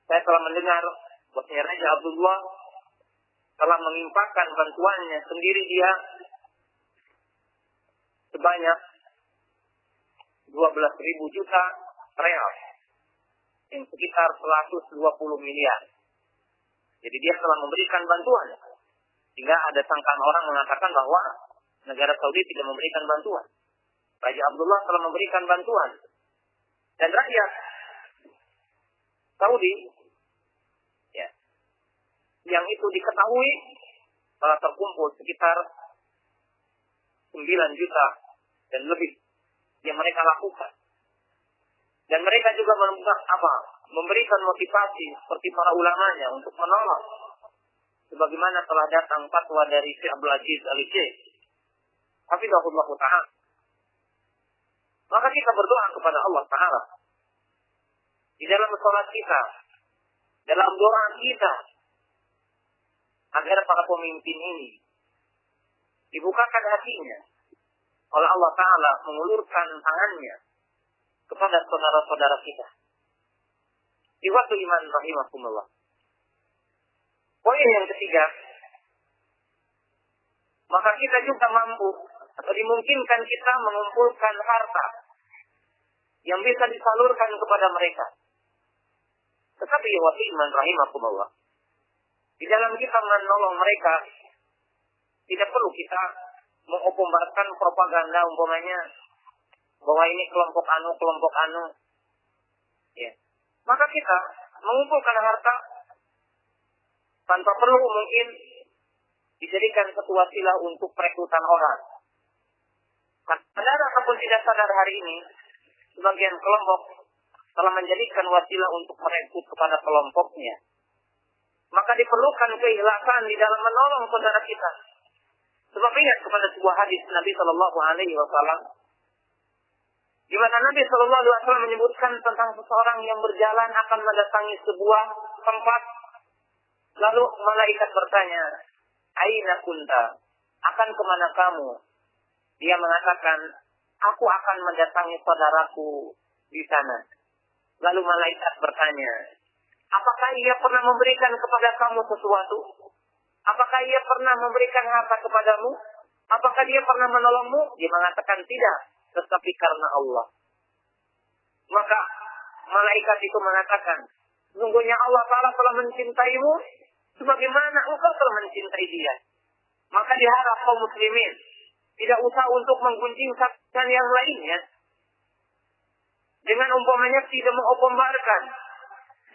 saya telah mendengar bahwa Raja Abdullah telah mengimpakkan bantuannya sendiri dia sebanyak 12.000 juta real, yang sekitar 120 miliar. Jadi dia telah memberikan bantuan. Sehingga ada sangkaan orang mengatakan bahwa negara Saudi tidak memberikan bantuan. Raja Abdullah telah memberikan bantuan. Dan rakyat Saudi, ya, yang itu diketahui telah terkumpul sekitar 9 juta dan lebih yang mereka lakukan. Dan mereka juga memberikan motivasi seperti para ulamanya untuk menolong. Sebagaimana telah datang fatwa dari Syekh Abdul Aziz Al-Syekh. Hafizahullah Ta'ala. Maka kita berdoa kepada Allah Ta'ala. Di dalam sholat kita, dalam doa kita, agar para pemimpin ini dibukakan hatinya oleh Allah Ta'ala, mengulurkan tangannya kepada saudara-saudara kita. Ikhwatul iman rahimakumullah. Poin yang ketiga, maka kita juga mampu atau dimungkinkan kita mengumpulkan harta yang bisa disalurkan kepada mereka. Tetapi ikhwatul iman rahimakumullah, di dalam kita menolong mereka, tidak perlu kita mengopombarkan propaganda umpamanya bahwa ini kelompok anu. Ya. Maka kita mengumpulkan harta tanpa perlu mungkin dijadikan satu wasilah untuk perekrutan orang. Sadar ataupun tidak sadar hari ini, sebagian kelompok telah menjadikan wasilah untuk merekrut kepada kelompoknya. Maka diperlukan keikhlasan di dalam menolong saudara kita. Sebab ingat kepada sebuah hadis Nabi Shallallahu Alaihi Wasallam, di mana Nabi Shallallahu Alaihi Wasallam menyebutkan tentang seseorang yang berjalan akan mendatangi sebuah tempat, lalu malaikat bertanya, Aina kunta, akan kemana kamu? Dia mengatakan, aku akan mendatangi saudaraku di sana. Lalu malaikat bertanya, apakah ia pernah memberikan kepada kamu sesuatu? Apakah ia pernah memberikan harta kepadamu? Apakah dia pernah menolongmu? Dia mengatakan tidak, tetapi karena Allah. Maka malaikat itu mengatakan, sesungguhnya Allah Ta'ala telah mencintaimu sebagaimana engkau telah mencintai dia. Maka diharap kaum muslimin tidak usah untuk menggunjing satu yang lainnya dengan umpamanya tidak mengopombarkan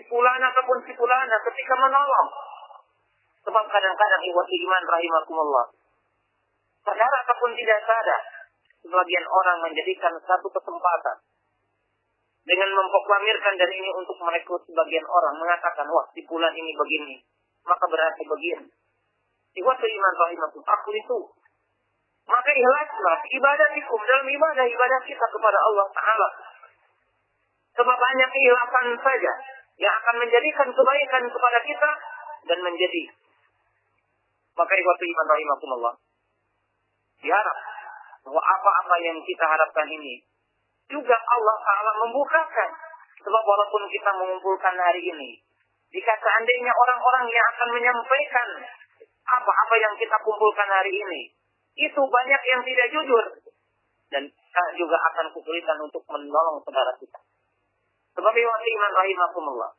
sipulan ataupun sipulana ketika menolong. Sebab kadang-kadang ikhwatul iman rahimakumullah, sadar ataupun tidak sadar, sebagian orang menjadikan satu kesempatan dengan memproklamirkan dan ini untuk merekrut sebagian orang, mengatakan, wah sipulan ini begini, maka berarti begini. Ikhwatul iman rahimakumullah, aku itu. Maka ikhlaslah ibadatikum dalam ibadah kita kepada Allah Ta'ala. Sebab hanya keikhlasan saja yang akan menjadikan kebaikan kepada kita dan menjadi. Maka ikhwatul iman rahimakumullah, diharap bahwa apa-apa yang kita harapkan ini juga Allah Ta'ala membukakan. Sebab walaupun kita mengumpulkan hari ini, jika seandainya orang-orang yang akan menyampaikan apa-apa yang kita kumpulkan hari ini, itu banyak yang tidak jujur, dan kita juga akan kesulitan untuk menolong saudara kita. Sebab ikhwatul iman rahimakumullah,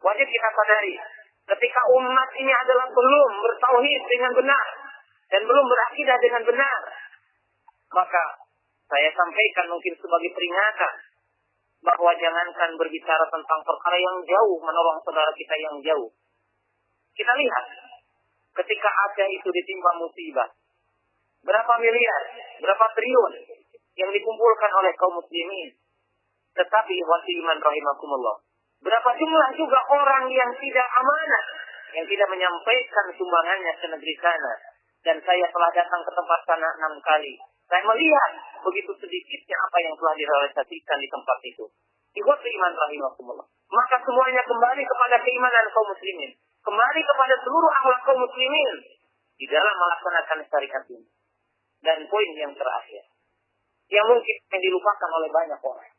wajib kita sadari, ketika umat ini adalah belum bertauhid dengan benar dan belum berakidah dengan benar, maka saya sampaikan mungkin sebagai peringatan bahwa jangankan berbicara tentang perkara yang jauh, menolong saudara kita yang jauh. Kita lihat ketika Aceh itu ditimpa musibah, berapa miliar, berapa triliun yang dikumpulkan oleh kaum muslimin. Tetapi ikhwati iman rahimakumullah, berapa jumlah juga orang yang tidak amanah, yang tidak menyampaikan sumbangannya ke negeri sana. Dan saya telah datang ke tempat sana 6 kali. Saya melihat begitu sedikitnya apa yang telah direalisasikan di tempat itu. Ikhwati iman rahimakumullah, maka semuanya kembali kepada keimanan kaum muslimin, kembali kepada seluruh akhlak kaum muslimin di dalam melaksanakan syariat ini. Dan poin yang terakhir, yang mungkin yang dilupakan oleh banyak orang.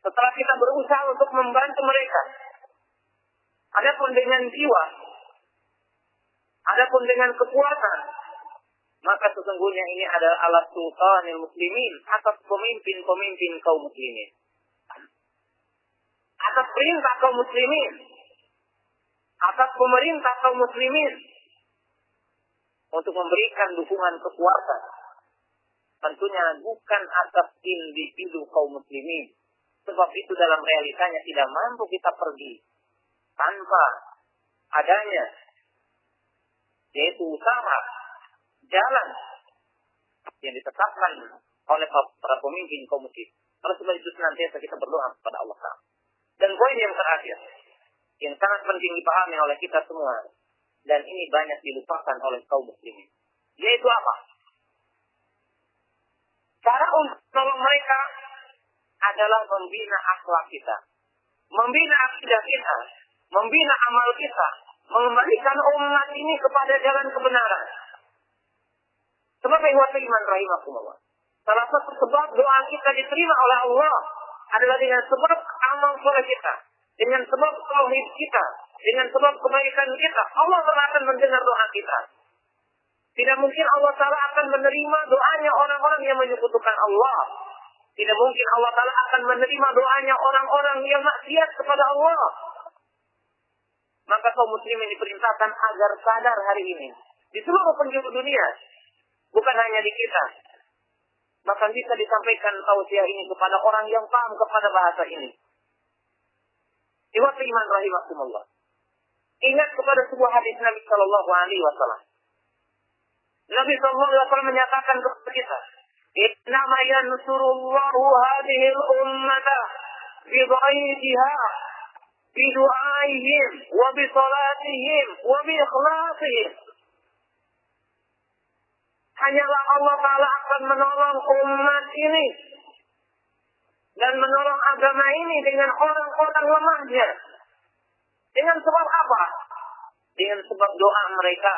Setelah kita berusaha untuk membantu mereka, adapun dengan jiwa, adapun dengan kekuatan, maka sesungguhnya ini adalah ala sultanil muslimin, atas pemimpin-pemimpin kaum muslimin, atas perintah kaum muslimin, atas pemerintah kaum muslimin. untuk memberikan dukungan kekuatan. Tentunya bukan atas individu kaum muslimin. Sebab itu dalam realitanya tidak mampu kita pergi tanpa adanya, yaitu usaha, jalan yang ditetapkan oleh para pemimpin kaum muslim. Oleh sebab itu senantiasa kita berdoa kepada Allah Ta'ala. Dan poin yang terakhir, yang sangat penting dipahami oleh kita semua, dan ini banyak dilupakan oleh kaum muslimin, yaitu apa? Cara untuk menolong mereka adalah membina akhlak kita, membina akidah kita, membina amal kita, mengembalikan umat ini kepada jalan kebenaran. Sebab iman rahimahumullah, salah satu sebab doa kita diterima oleh Allah adalah dengan sebab amal soleh kita, dengan sebab tauhid kita, dengan sebab kebaikan kita. Allah akan mendengar doa kita. Tidak mungkin Allah Ta'ala akan menerima doanya orang-orang yang menyekutukan Allah. Tidak mungkin Allah Ta'ala akan menerima doanya orang-orang yang maksiat kepada Allah. Maka kaum muslimin diperintahkan agar sadar hari ini di seluruh penjuru dunia, bukan hanya di kita. Bahkan bisa disampaikan tausiah ini kepada orang yang paham kepada bahasa ini. Ikhwati iman rahimakumullah. Ingat kepada sebuah hadis Nabi Sallallahu Alaihi Wasallam. Nabi Sallallahu Alaihi Wasallam menyatakan kepada kita, "Innama yansurullahu hadhihi al-ummata bi dhaifiha, bi du'aihim, wa bi salatihim, wa bi ikhlasihim." Hanyalah Allah Ta'ala akan menolong umat ini dan menolong agama ini dengan orang-orang lemahnya. Dengan sebab apa? Dengan sebab doa mereka,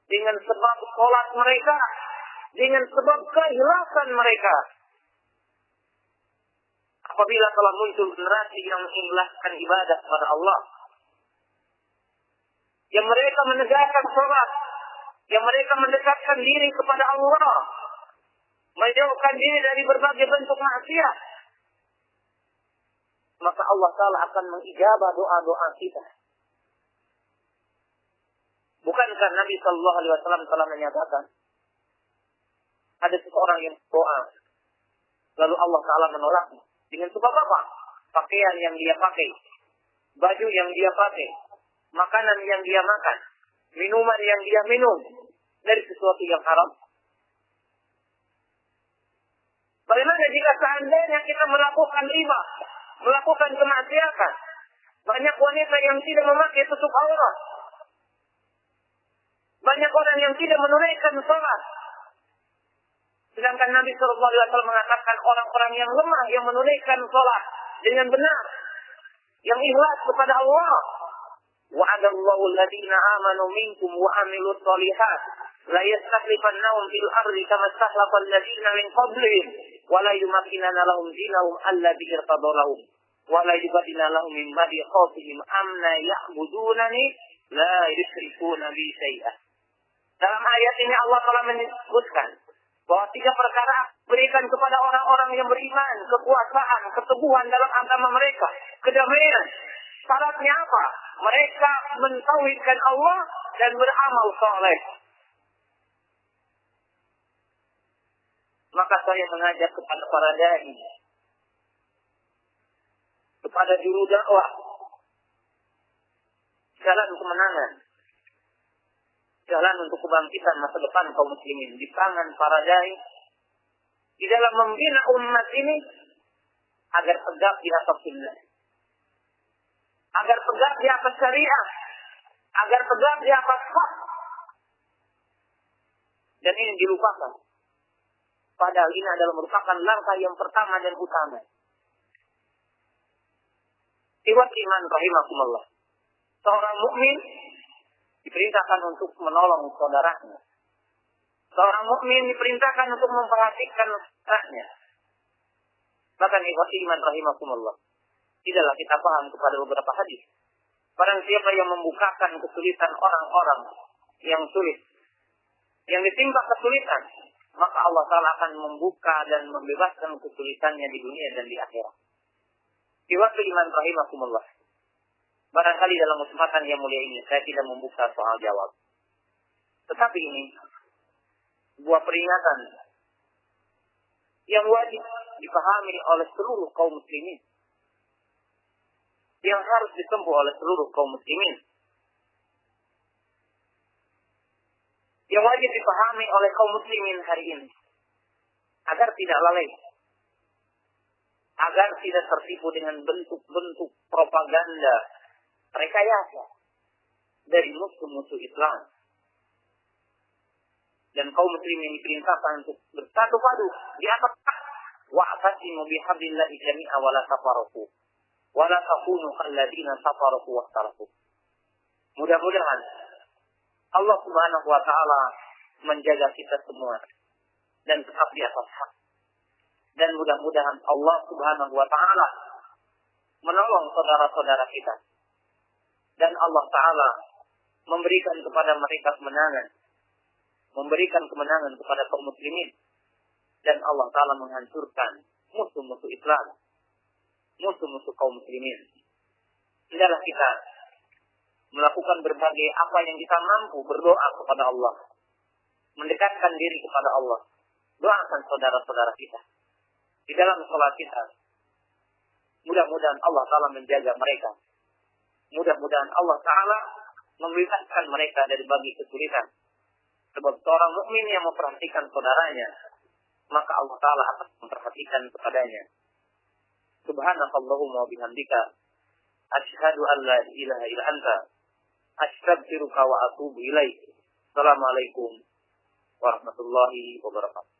dengan sebab sholat mereka, dengan sebab keikhlasan mereka. Apabila telah muncul generasi yang mengikhlaskan ibadah kepada Allah, yang mereka menegakkan sholat, yang mereka mendekatkan diri kepada Allah, menjauhkan diri dari berbagai bentuk maksiat, maka Allah Ta'ala akan mengijabah doa-doa kita. Bukankah Nabi Sallallahu Alaihi Wasallam telah menyatakan, ada seseorang yang berdoa, lalu Allah Ta'ala menolaknya. Dengan sebab apa? Pakaian yang dia pakai, baju yang dia pakai, makanan yang dia makan, minuman yang dia minum dari sesuatu yang haram. Bagaimana jika seandainya kita melakukan riba, melakukan kemaksiatan? Banyak wanita yang tidak memakai tutup aurat, banyak orang yang tidak menunaikan sholat. Sedangkan Nabi Sallallahu Alaihi Wasallam mengatakan orang-orang yang lemah yang menunaikan sholat dengan benar, yang ikhlas kepada Allah. Wa'adallahu alladhina amanu minkum wa amilus shalihat la yastakhlifannahum fil ardi kama istakhlafa alladhina min qablihim wa la yumakkinanna lahum dinahum alladhi irtada lahum wa la yubaddilana lahum min ba'di khawfihim amna ya'budunani la yusyrikuna bi syai'ah. Dalam ayat ini Allah telah menyebutkan bahwa 3 perkara berikan kepada orang-orang yang beriman: kekuasaan, keteguhan dalam agama mereka, kedamaian. Syaratnya apa? Mereka mentauhidkan Allah dan beramal saleh. Maka saya mengajak kepada para dai, kepada juru dakwah, jalan kemenangan, jalan untuk kebangkitan masa depan kaum muslimin di tangan para dai di dalam membina umat ini agar tegak di atas sunnah, agar tegak di atas syariah, agar tegak di atas hak. Dan ini dilupakan. Padahal ini adalah merupakan langkah yang pertama dan utama. Ikhwati iman rahimakumullah. Seorang mukmin diperintahkan untuk menolong saudaranya. Seorang mukmin diperintahkan untuk memperhatikan saudaranya. Bahkan ikhwati iman rahimakumullah, tidaklah kita paham kepada beberapa hadis. Barang siapa yang membukakan kesulitan orang-orang yang sulit, yang ditimpa kesulitan, maka Allah Ta'ala akan membuka dan membebaskan kesulitannya di dunia dan di akhirat. Ikhwati iman rahimakumullah, barangkali dalam kesempatan yang mulia ini saya tidak membuka soal jawab. Tetapi ini sebuah peringatan yang wajib dipahami oleh seluruh kaum muslimin, yang harus ditempuh oleh seluruh kaum muslimin, yang wajib dipahami oleh kaum muslimin hari ini, agar tidak lalai, agar tidak tertipu dengan bentuk-bentuk propaganda rekayasa dari musuh-musuh Islam. Dan kaum muslimin diperintahkan untuk bersatu padu di atas wa'tasimu bihablillahi jami'a wa la tafarraqu wa la takunu kalladzina tafarraqu wa ikhtalafu. Mudah-mudahan Allah Subhanahu wa taala menjaga kita semua dan tetap di atas hak. Dan mudah-mudahan Allah Subhanahu wa taala menolong saudara-saudara kita. Dan Allah taala memberikan kepada mereka kemenangan, memberikan kemenangan kepada kaum muslimin, dan Allah taala menghancurkan musuh-musuh Islam, musuh-musuh kaum muslimin. Hendaklah kita melakukan berbagai apa yang kita mampu, berdoa kepada Allah, mendekatkan diri kepada Allah, doakan saudara-saudara kita di dalam salat kita. Mudah-mudahan Allah taala menjaga mereka, mudah-mudahan Allah taala membebaskan mereka dari berbagai kesulitan. Sebab seorang mukmin yang memperhatikan saudaranya, maka Allah taala akan memperhatikan kepadanya. Subhanakallahumma wa bihamdika, asyhadu an la ilaha illa anta, astaghfiruka wa atubu ilaik. Assalamualaikum warahmatullahi wabarakatuh.